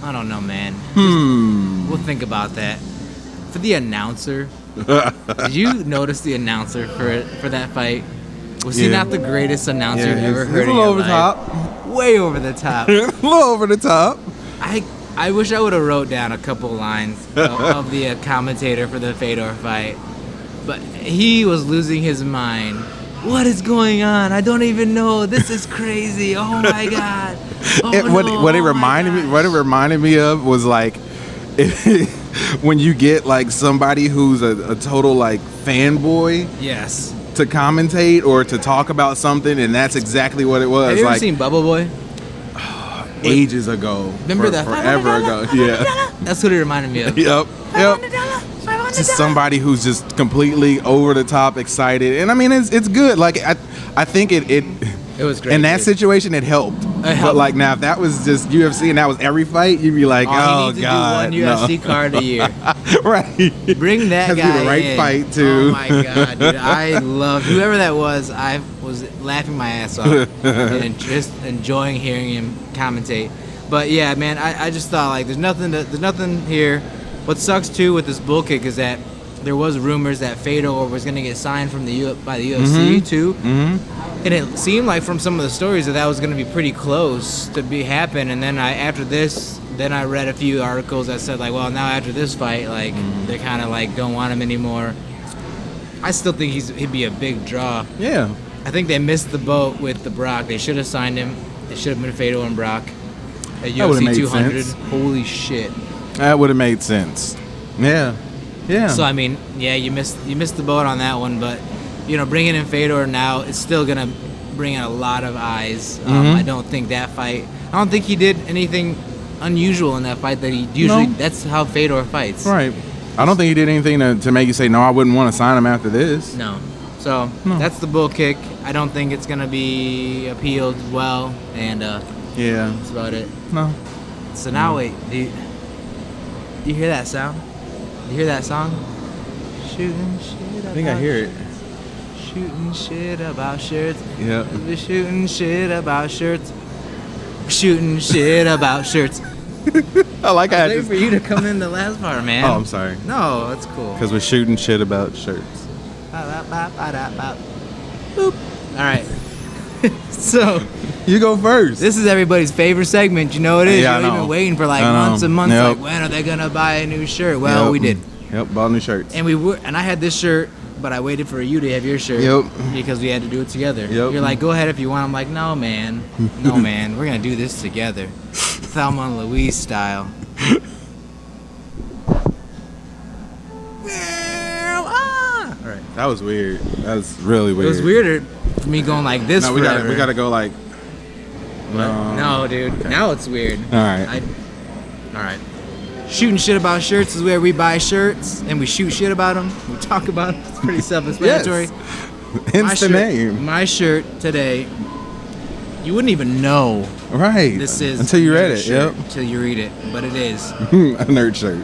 I don't know, man. We'll think about that. For the announcer. Did you notice the announcer for that fight? Was he not the greatest announcer you've ever heard in your life? Top. Way over the top. A little over the top. I wish I would have wrote down a couple lines of the commentator for the Fedor fight, but he was losing his mind. What is going on? I don't even know. This is crazy. Oh my god. What it reminded me of was like when you get like somebody who's a total like fanboy. Yes. To commentate or to talk about something, and that's exactly what it was. Have you ever like seen Bubble Boy? Ages ago. Remember that? Forever ago. Yeah. That's what it reminded me of. Yep. Just somebody who's just completely over the top excited, and I mean it's good. Like I think it was great. In that situation, it helped. But like now, if that was just UFC and that was every fight, you'd be like, oh god, you need to do one UFC card a year. Right. Bring that Has guy to be the right in. fight too. Oh my god, dude! I loved whoever that was. I was laughing my ass off and just enjoying hearing him commentate. But yeah, man, I just thought like there's nothing here. What sucks too with this bull kick is that there was rumors that Fedor was going to get signed by the UFC too, and it seemed like from some of the stories that was going to be pretty close to happen. And then after this, I read a few articles that said like, well, now after this fight, like they kind of like don't want him anymore. I still think he'd be a big draw. Yeah. I think they missed the boat with the Brock. They should have signed him. It should have been Fedor and Brock at UFC 200. Sense. Holy shit. That would have made sense. Yeah. Yeah. So I mean, yeah, you missed the boat on that one, but bringing in Fedor now, it's still gonna bring in a lot of eyes. I don't think he did anything unusual in that fight that he usually. No. That's how Fedor fights. Right. I don't think he did anything to make you say no. I wouldn't want to sign him after this. No. So that's the bull kick. I don't think it's gonna be appealed well, and yeah, that's about it. No. So now wait, do you hear that sound? You hear that song? Shooting shit. I think I hear it. Shooting shit about shirts. Yeah. We're shooting shit about shirts. Shooting shit about shirts. I like I was waiting for you to come in the last part, man. Oh, I'm sorry. No, that's cool. Because we're shooting shit about shirts. Boop. All right. So you go first. This is everybody's favorite segment. You know what it is? Yeah, You've been waiting for like months and months. Yep. Like, when are they gonna buy a new shirt? Well, we did. Yep, bought new shirts. And I had this shirt but I waited for you to have your shirt. Yep. Because we had to do it together. Yep. You're like, go ahead if you want. I'm like, no, man. No, man. We're going to do this together. Thelma and Louise style. All right. That was weird. That was really weird. It was weirder for me going like this No, forever. we gotta go like. No, dude. Okay. Now it's weird. All right. All right. Shooting shit about shirts is where we buy shirts and we shoot shit about them. We talk about them. It's pretty self-explanatory. Hence the name. My shirt today, you wouldn't even know Right. this is until you read a it. shirt Yep. Until you read it, but it is. A nerd shirt.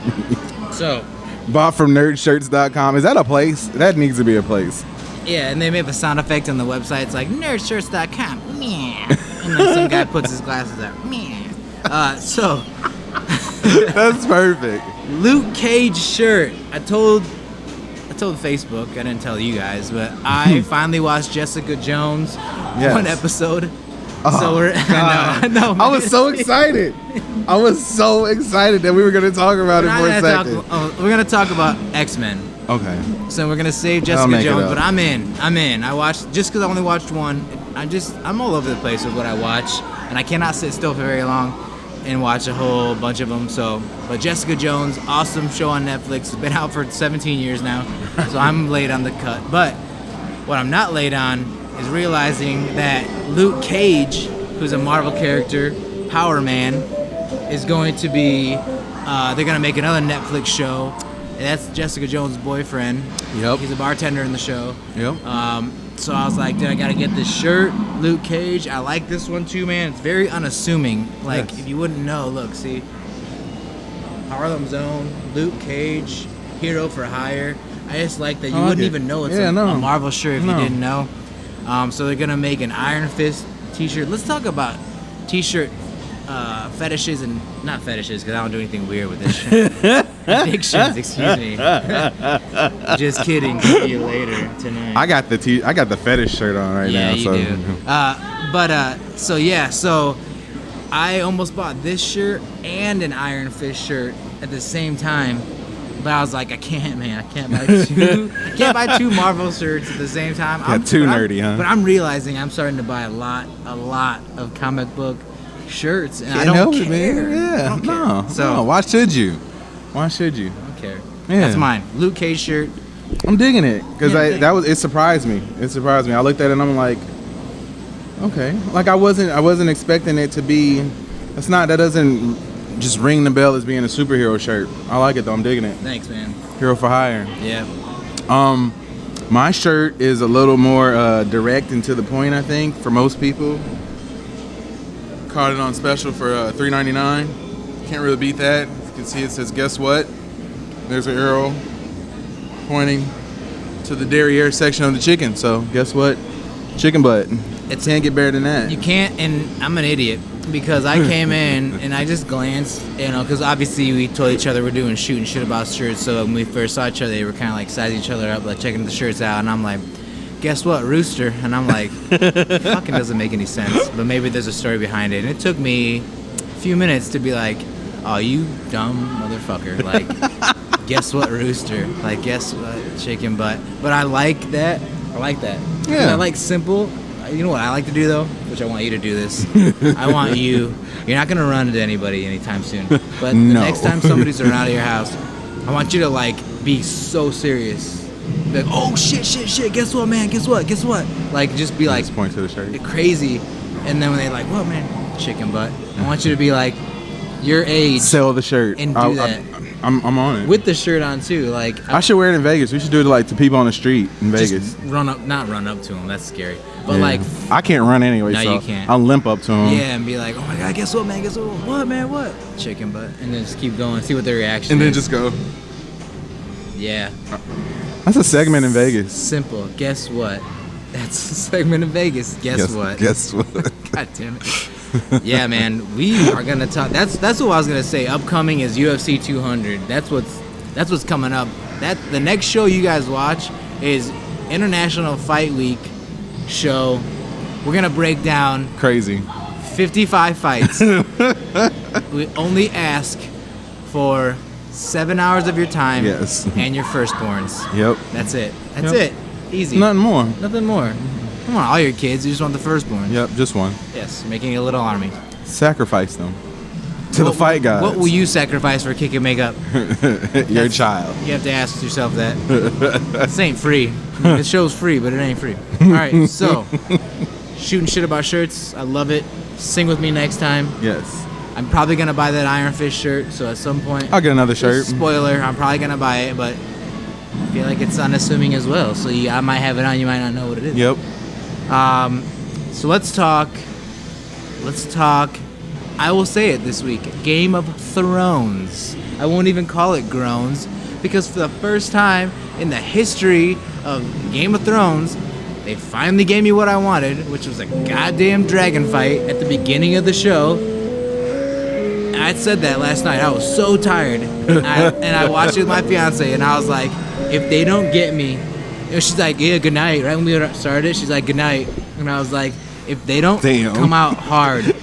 So, Bought from nerdshirts.com. Is that a place? That needs to be a place. yeah, and they made a sound effect on the website. It's like nerdshirts.com. Meh. And then some guy puts his glasses up. Meh. So, That's perfect. Luke Cage shirt. I told Facebook, I didn't tell you guys, but I finally watched Jessica Jones one episode. Oh, So we're I know. I was so excited. I was so excited that we were going to talk about it for a second. We're gonna talk about X-Men. Okay. So we're gonna save I'll Jessica make it Jones, up. but I'm in. I watched just because I only watched one. I'm all over the place with what I watch, and I cannot sit still for very long and watch a whole bunch of them. So, but Jessica Jones, awesome show on Netflix. It's been out for 17 years now, so I'm late on the cut. But what I'm not late on is realizing that Luke Cage, who's a Marvel character, Power Man, is going to be. They're gonna make another Netflix show. And that's Jessica Jones' boyfriend. Yep. He's a bartender in the show. Yep. So I was like, dude, I gotta get this shirt, Luke Cage. I like this one too, man. It's very unassuming. Like, Yes. if you wouldn't know, look, see, Harlem Zone, Luke Cage, Hero for Hire. I just like that you like wouldn't it. even know it's Yeah, a no. Marvel shirt if No. you didn't know. So they're gonna make an Iron Fist T-shirt. Let's talk about T-shirt fetishes and not fetishes because I don't do anything weird with this shit. Addictions, excuse me. Just kidding. See you later tonight. I got the fetish shirt on right Yeah, now. you So. do. So I almost bought this shirt and an Iron Fist shirt at the same time. But I was like, I can't, man. I can't buy two. I can't buy two Marvel shirts at the same time. Too nerdy, huh? But I'm realizing I'm starting to buy a lot of comic book shirts, and I Can't don't help it, care. man. Yeah. I don't care. No. So no. Why should you? Why should you? I don't care. Yeah. That's mine. Luke Cage shirt. I'm digging it because Yeah, thanks. it surprised me. It surprised me. I looked at it and I'm like, okay. Like I wasn't expecting it to be. That doesn't just ring the bell as being a superhero shirt. I like it though. I'm digging it. Thanks, man. Hero for hire. Yeah. My shirt is a little more direct and to the point. I think for most people. Caught it on special for $3.99. Can't really beat that. You can see it says, "Guess what?" There's an arrow pointing to the derriere section of the chicken. So guess what? Chicken butt. It can't get better than that. You can't, and I'm an idiot because I came in and I just glanced, because obviously we told each other we're doing shooting shit about shirts. So when we first saw each other, they were kind of like sizing each other up, like checking the shirts out, and I'm like, guess what, Rooster? And I'm like, fucking doesn't make any sense, but maybe there's a story behind it. And it took me a few minutes to be like, oh, you dumb motherfucker. Like, guess what, Rooster? Like, guess what, chicken butt? But I like that. Yeah. I like simple. You know what I like to do, though? Which I want you to do this. I want you're not going to run into anybody anytime soon. But the No. next time somebody's around your house, I want you to, like, be so serious. Be like, oh, shit, guess what, man, guess what? Like, just be like, Just point to the shirt. crazy. And then when they're like, what, man? Chicken butt. I want you to be like, your age. Sell the shirt. And do that. I'm on it. With the shirt on, too. Like, I should wear it in Vegas. We should do it like to people on the street in Vegas. just not run up to them. That's scary. But, Yeah. like, I can't run anyway, No, so you can't. I'll limp up to him. yeah, and be like, oh my God, guess what, man? Guess what? What, man? What? Chicken butt. And then just keep going, see what their reaction And then is. just go. Yeah. That's a segment in Vegas. Simple. Guess what? That's a segment in Vegas. Guess what? Guess what? God damn it. Yeah, man. We are gonna talk. That's what I was gonna say. Upcoming is UFC 200. That's what's coming up. The next show you guys watch is International Fight Week show. We're gonna break down Crazy. 55 fights. We only ask for 7 hours of your time. Yes. And your firstborns. Yep. That's it. That's Yep. it. Easy. Nothing more. Nothing more. Come on, all your kids. You just want the firstborn. Yep, just one. Yes, making a little army. Sacrifice them to the fight gods. What will you sacrifice for Kick and Make Up? Your child. You have to ask yourself that. This ain't free. The show's free, but it ain't free. All right, so shooting shit about shirts. I love it. Sing with me next time. Yes. I'm probably gonna buy that Iron Fist shirt. So at some point, I'll get another shirt. Spoiler: I'm probably gonna buy it, but I feel like it's unassuming as well. So I might have it on. You might not know what it is. Yep. So let's talk. I will say it this week. Game of Thrones. I won't even call it Groans because for the first time in the history of Game of Thrones, they finally gave me what I wanted, which was a goddamn dragon fight at the beginning of the show. I said that last night. I was so tired, and I watched it with my fiance, and I was like, if they don't get me, she's like, yeah, good night. Right when we started, she's like, good night, and I was like, if they don't come out hard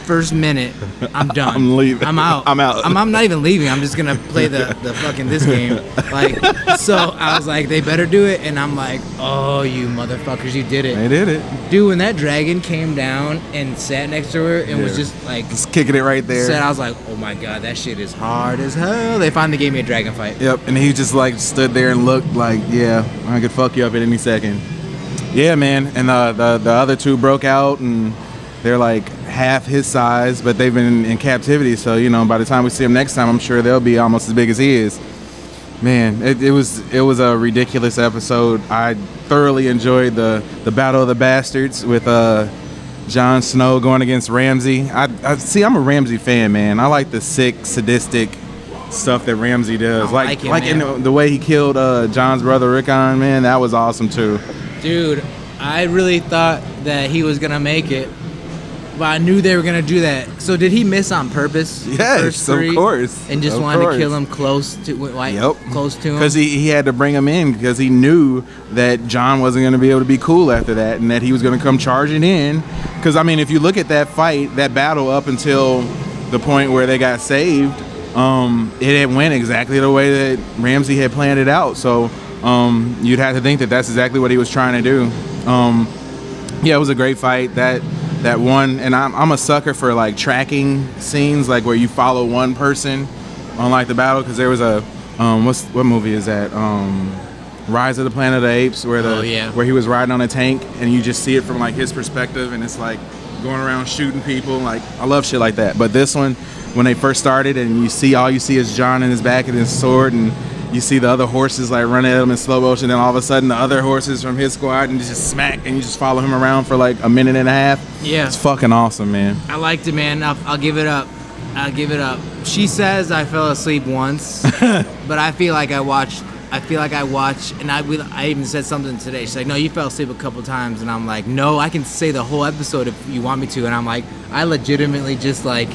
first minute, I'm done. I'm leaving. I'm out. I'm out. I'm not even leaving. I'm just gonna play the fucking this game. Like, so I was like, they better do it, and I'm like, oh, you motherfuckers, you did it. They did it. Dude, when that dragon came down and sat next to her and was just like Just kicking it right there. I was like, oh my god, that shit is hard as hell. They finally gave me a dragon fight. Yep, and he just like stood there and looked like, yeah, I could fuck you up at any second. Yeah, man, and the other two broke out, and they're like half his size, but they've been in captivity. So by the time we see him next time, I'm sure they'll be almost as big as he is. Man, it was a ridiculous episode. I thoroughly enjoyed the Battle of the Bastards with Jon Snow going against Ramsay. I see. I'm a Ramsay fan, man. I like the sick, sadistic stuff that Ramsay does. Like in the way he killed Jon's brother Rickon, man, that was awesome too. Dude, I really thought that he was gonna make it, but I knew they were gonna do that. So did he miss on purpose? Yes, of course. And just wanted to kill him close to close to him. Because he had to bring him in because he knew that Jon wasn't going to be able to be cool after that, and that he was going to come charging in. Because I mean, if you look at that fight, that battle up until the point where they got saved, it had went exactly the way that Ramsay had planned it out. So you'd have to think that that's exactly what he was trying to do. Yeah, it was a great fight. That one, and I'm a sucker for like tracking scenes, like where you follow one person on like the battle. Because there was a what movie is that? Rise of the Planet of the Apes, where he was riding on a tank, and you just see it from like his perspective, and it's like going around shooting people. Like, I love shit like that. But this one, when they first started, and all you see is Jon and his back and his sword, and you see the other horses like running at him in slow motion, and all of a sudden the other horses from his squad and just smack, and you just follow him around for like a minute and a half. Yeah, it's fucking awesome, man. I liked it, man. I'll give it up. She says I fell asleep once, but I feel like I watched, and I even said something today. She's like, no, you fell asleep a couple times, and I'm like, no, I can say the whole episode if you want me to, and I'm like, I legitimately just like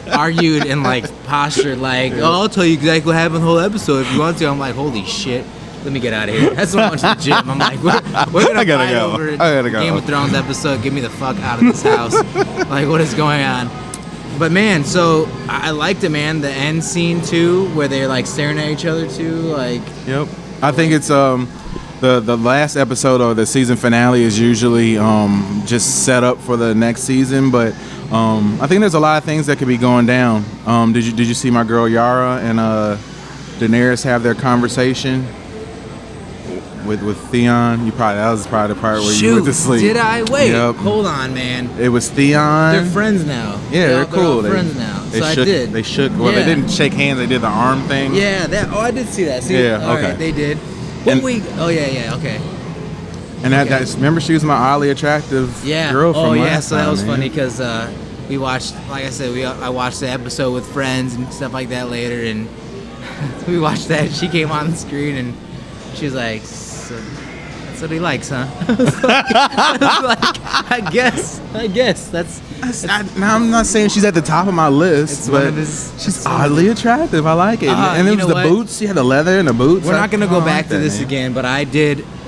argued and like postured like, oh, I'll tell you exactly what happened the whole episode if you want to. I'm like, holy shit, let me get out of here. That's when I went to the gym. I'm like, we're gonna fight over a Game of Thrones episode. Get me the fuck out of this house. Like, what is going on? But man, so I liked it, man. The end scene too, where they're like staring at each other too, like. Yep. I think it's the last episode of the season finale is usually just set up for the next season, but I think there's a lot of things that could be going down. Did you see my girl Yara and Daenerys have their conversation with Theon? That was probably the part where you went to sleep. Did I? Wait, yep. Hold on, man. It was Theon. They're friends now. Yeah, they're cool. They're friends now. I did. They shook. Well, they didn't shake hands. They did the arm thing. Yeah, I did see that. All right, they did. Okay. And that's remember, she was my oddly attractive girl from last so that was time, funny because we watched, like I said, I watched the episode with friends and stuff like that later, and we watched that. She came on the screen and she was like, so that's what he likes, huh? I was like, I guess that's now I'm not saying she's at the top of my list, but she's oddly attractive. I like it. And it was the boots. She had the leather and the boots. We're not going to go back to this again, but I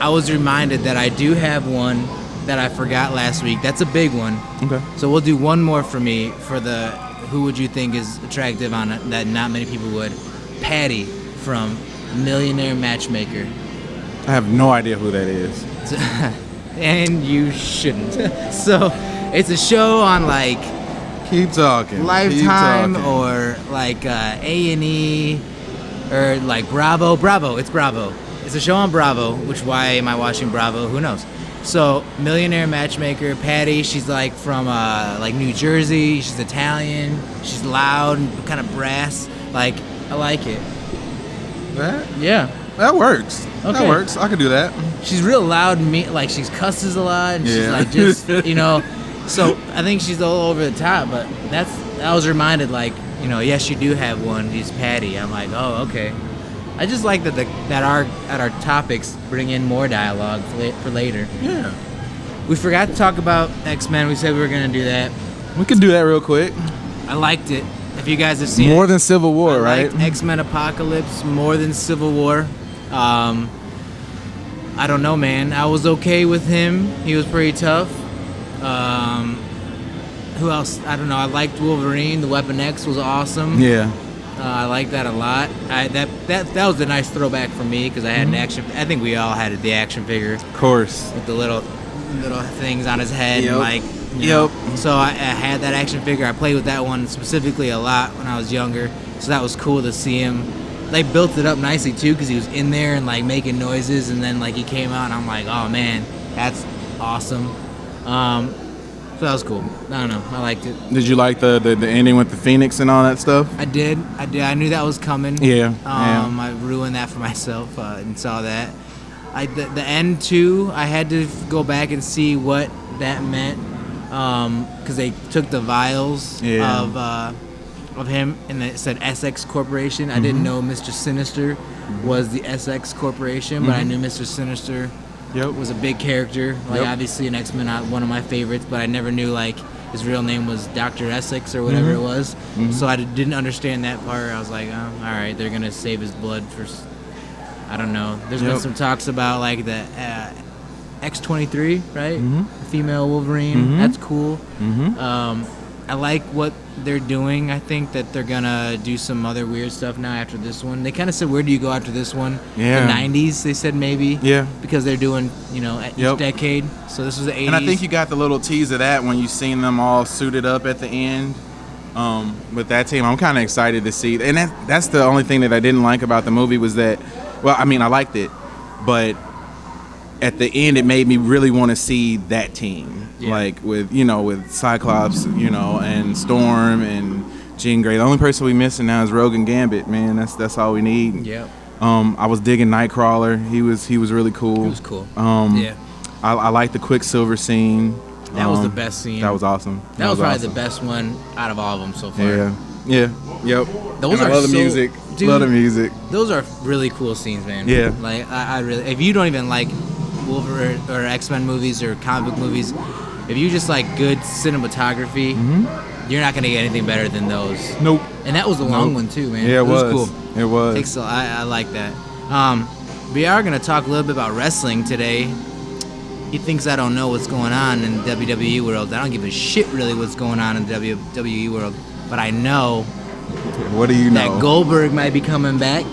was reminded that I do have one that I forgot last week. That's a big one. Okay. So we'll do one more for me for the who would you think is attractive on it that not many people would? Patty from Millionaire Matchmaker. I have no idea who that is. And you shouldn't. So it's a show on like Keep talking. Lifetime or like A&E or like Bravo. It's Bravo. It's a show on Bravo, which why am I watching Bravo? Who knows? So Millionaire Matchmaker, Patty, she's like from like New Jersey. She's Italian. She's loud and kind of brass. Like, I like it. That? Yeah. That works. Okay. That works. I could do that. She's real loud and like she cusses a lot and she's like just, you know. So I think she's all over the top, but I was reminded like, you know, yes, you do have one. He's Patty. I'm like, oh, okay. I just like that our topics bring in more dialogue for later. Yeah. We forgot to talk about X-Men. We said we were gonna do that. We could do that real quick. I liked it. If you guys have seen More it, than Civil War, I right? liked X-Men Apocalypse more than Civil War. I don't know, man. I was okay with him. He was pretty tough. Who else? I don't know. I liked Wolverine. The Weapon X was awesome. Yeah. I like that a lot. That was a nice throwback for me because I had an action. I think we all had the action figure Of course. with the little things on his head. Yep. And like, you know. So I had that action figure. I played with that one specifically a lot when I was younger. So that was cool to see him. They built it up nicely too because he was in there and like making noises, and then like he came out and I'm like, oh man, that's awesome. So that was cool. I don't know. I liked it. Did you like the ending with the Phoenix and all that stuff? I did. I knew that was coming. Yeah. I ruined that for myself and saw that. The end too. I had to go back and see what that meant because they took the vials of him and it said SX Corporation. I didn't know Mr. Sinister was the SX Corporation, but I knew Mr. Sinister was a big character. Like obviously an X-Men, one of my favorites, but I never knew like his real name was Dr. Essex or whatever it was. So I didn't understand that part. I was like, oh, all right, they're gonna save his blood for. I don't know. There's been some talks about like the X-23, right? The female Wolverine. That's cool. I like what they're doing. I think that they're gonna do some other weird stuff now after this one. They kind of said, where do you go after this one? Yeah. The 90s, they said maybe. Yeah. Because they're doing, you know, each decade. So this was the 80s. And I think you got the little tease of that when you seen them all suited up at the end with that team. I'm kind of excited to see. And that's the only thing that I didn't like about the movie was that, well, I mean, I liked it, but at the end, it made me really want to see that team. Like with Cyclops, and Storm and Jean Grey. The only person we missing now is Rogan Gambit, man. That's all we need. Yep. I was digging Nightcrawler. He was really cool. It was cool. Yeah. I like the Quicksilver scene. That was the best scene. That was awesome. That was probably awesome. the best one out of all of them so far. Yeah. Yep. Those and are I love the so- music. dude, Love the music. Those are really cool scenes, man. Yeah. Like I really, if you don't even like Wolverine or X-Men movies or comic book movies, if you just like good cinematography, you're not gonna get anything better than those. Nope. And that was a long one too, man. Yeah, it was cool. It was. I like that. We are gonna talk a little bit about wrestling today. He thinks I don't know what's going on in the WWE world. I don't give a shit really what's going on in the WWE world, but I know What do you know? that Goldberg might be coming back.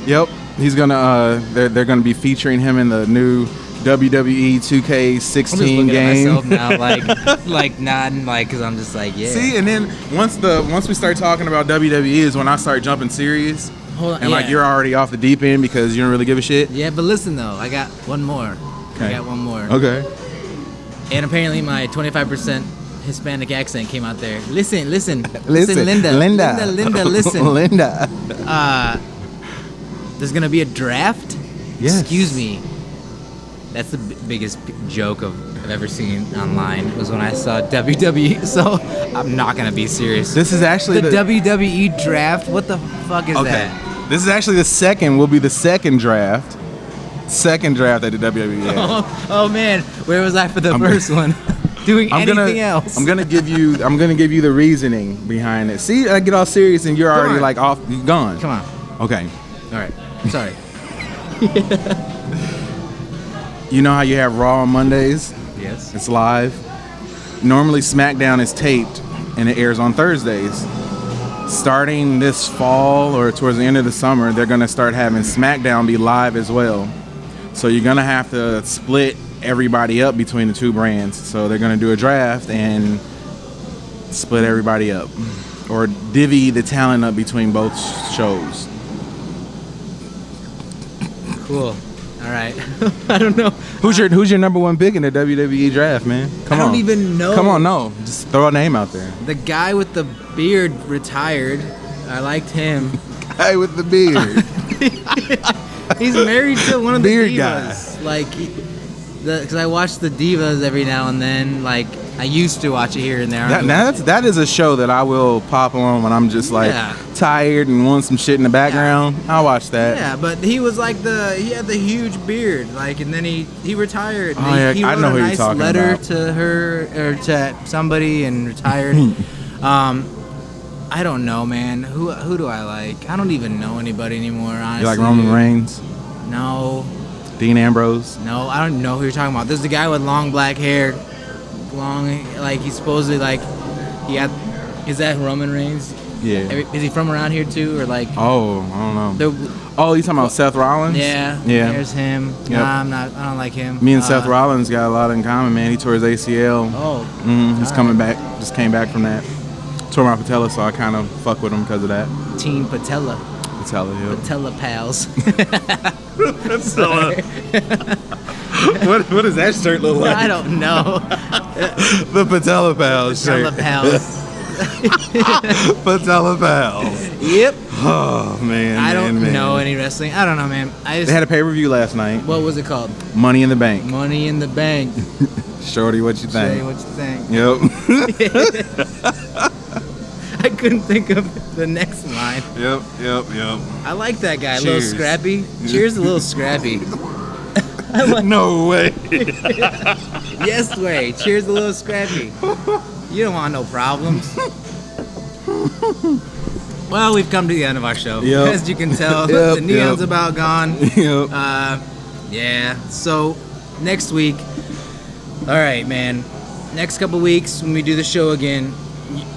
Yep. He's gonna. They're gonna be featuring him in the new WWE 2K16 I'm just looking game. at myself now, like nodding, like, cause I'm just like, yeah. See, and then once we start talking about WWE is when I start jumping serious, Hold on, and like yeah. you're already off the deep end because you don't really give a shit. Yeah, but listen though, I got one more. Okay. I got one more. Okay. And apparently my 25% Hispanic accent came out there. Listen, Listen, Linda, listen. Linda. There's gonna be a draft. Yes. Excuse me. That's the biggest joke I've ever seen online. Was when I saw WWE. So I'm not gonna be serious. This is actually the WWE draft. What the fuck is that? This is actually the second. Will be the second draft. Second draft at the WWE. Oh man, where was I for the first one? Doing anything else? I'm gonna give you the reasoning behind it. See, I get all serious and you're already on. like off. You're gone. Come on. Okay. All right. Sorry. You know how you have Raw on Mondays? Yes. It's live. Normally SmackDown is taped and it airs on Thursdays. Starting this fall or towards the end of the summer, they're going to start having SmackDown be live as well. So you're going to have to split everybody up between the two brands. So they're going to do a draft and split everybody up, or divvy the talent up between both shows. Cool. All right. I don't know. Who's your number one pick in the WWE draft, man? Come on. I don't even know. Come on, no. Just throw a name out there. The guy with the beard retired. I liked him. Guy with the beard. He's married to one of the Beard divas. Like, because I watch the divas every now and then. Like, I used to watch it here and there. That is a show that I will pop on when I'm just like tired and want some shit in the background. I'll watch that. Yeah, but he was like he had the huge beard, like, and then he retired. Oh, yeah, he I wrote know a who you're nice talking letter about. to her or to somebody and retired. I don't know, man. Who do I like? I don't even know anybody anymore, honestly. You like Roman Reigns? No. Dean Ambrose? No, I don't know who you're talking about. There's the guy with long black hair. Like he's supposedly like is that Roman Reigns? Yeah. Is he from around here too, or like? Oh, I don't know. The, Oh, you talking about Seth Rollins? yeah. Yeah. There's him. Yep. Nah, I don't like him. Me and Seth Rollins got a lot in common, man. He tore his ACL. Oh. He's coming back. Just came back from that. Tore my patella, so I kind of fuck with him because of that. Team Patella. Patella, yeah. Patella pals. What does that shirt look like? I don't know. The Patella Pals Patella shirt. pals. Patella Pals. Yep. Oh, man. I don't man. know any wrestling. I don't know, man. They had a pay-per-view last night. What was it called? Money in the Bank. Money in the Bank. Shorty, what you Say think? what you think. Yep. I couldn't think of the next line. Yep. I like that guy. A little Cheers. scrappy. Cheers, a little scrappy. No way. Yes way. Cheers, a little scrappy. You don't want no problems. Well, we've come to the end of our show. Yep. As you can tell, Yep, the neon's yep. about gone. Yep. Yeah. So next week, all right, man. Next couple weeks when we do the show again,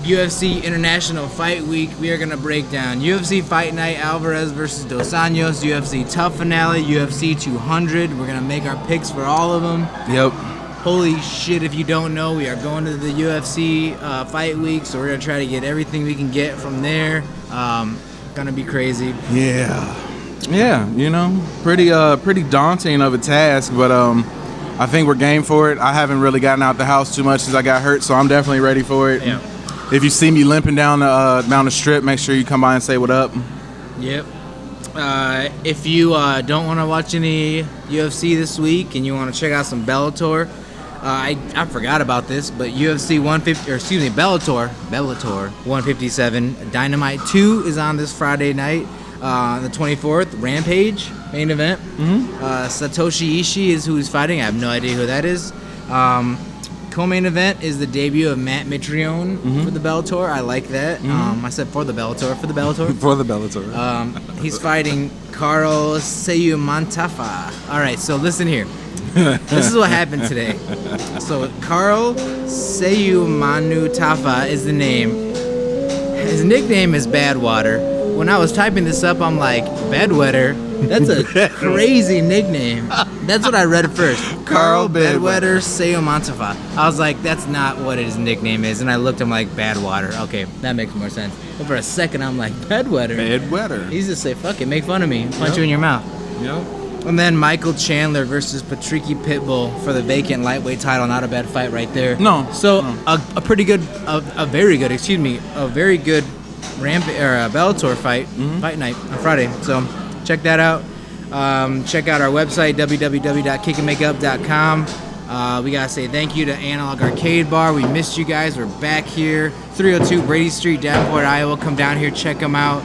UFC International Fight Week, we are gonna break down UFC Fight Night, Alvarez versus Dos Anjos, UFC Tough Finale, UFC 200. We're gonna make our picks for all of them. Yep. Holy shit, if you don't know, we are going to the UFC Fight Week, so we're going to try to get everything we can get from there. Gonna be crazy. Yeah, you know, pretty daunting of a task, but I think we're game for it. I haven't really gotten out the house too much since I got hurt, so I'm definitely ready for it. Yeah. If you see me limping down the strip, make sure you come by and say what up. Yep. If you don't want to watch any UFC this week and you want to check out some Bellator, I forgot about this, but UFC 150, or excuse me, Bellator 157 Dynamite 2 is on this Friday night, the 24th. Rampage main event. Satoshi Ishii is who he's fighting. I have no idea who that is. Co-main event is the debut of Matt Mitrione for the Bellator. I like that. I said for the Bellator. For the Bellator. He's fighting Carl Seumantafa. All right, so listen here. This is what happened today. So Carl Seumantafa is the name. His nickname is Badwater. When I was typing this up, I'm like, Bedwetter? That's a crazy nickname. That's what I read at first. Carl Bedwetter Seumantafa. I was like, that's not what his nickname is. And I looked, I'm like, Badwater. Okay, that makes more sense. But for a second, I'm like, Bedwetter? Bedwetter. He's just say, fuck it, make fun of me, punch you in your mouth. Yep. And then Michael Chandler versus Patricky Pitbull for the vacant lightweight title. Not a bad fight right there. No. So a very good Bellator fight night on Friday. So check that out. Check out our website, www.kickandmakeup.com. We gotta say thank you to Analog Arcade Bar. We missed you guys. We're back here, 302 Brady Street, Davenport, Iowa. Come down here, check them out.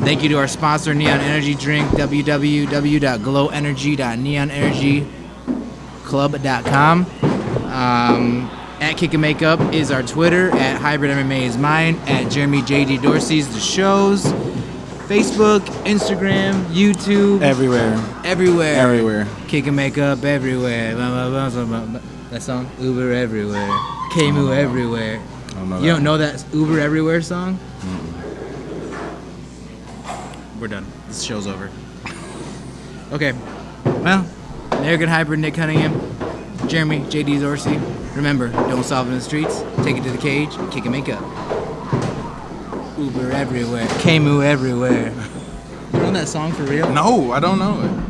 Thank you to our sponsor, Neon Energy Drink, www.glowenergy.neonenergyclub.com. At Kick and Makeup is our Twitter. At Hybrid MMA is mine. At Jeremy J.D. Dorsey's the shows. Facebook, Instagram, YouTube. Everywhere. Kick and Makeup everywhere. That song? Uber everywhere. KAMU everywhere. don't know You don't know that Uber Everywhere song? We're done. This show's over. Okay. Well, American Hybrid Nick Cunningham, Jeremy, JD Dorsey. Remember, don't solve it in the streets. Take it to the cage. Kick and make up. Uber everywhere. KAMU everywhere. You know that song for real? No, I don't know it.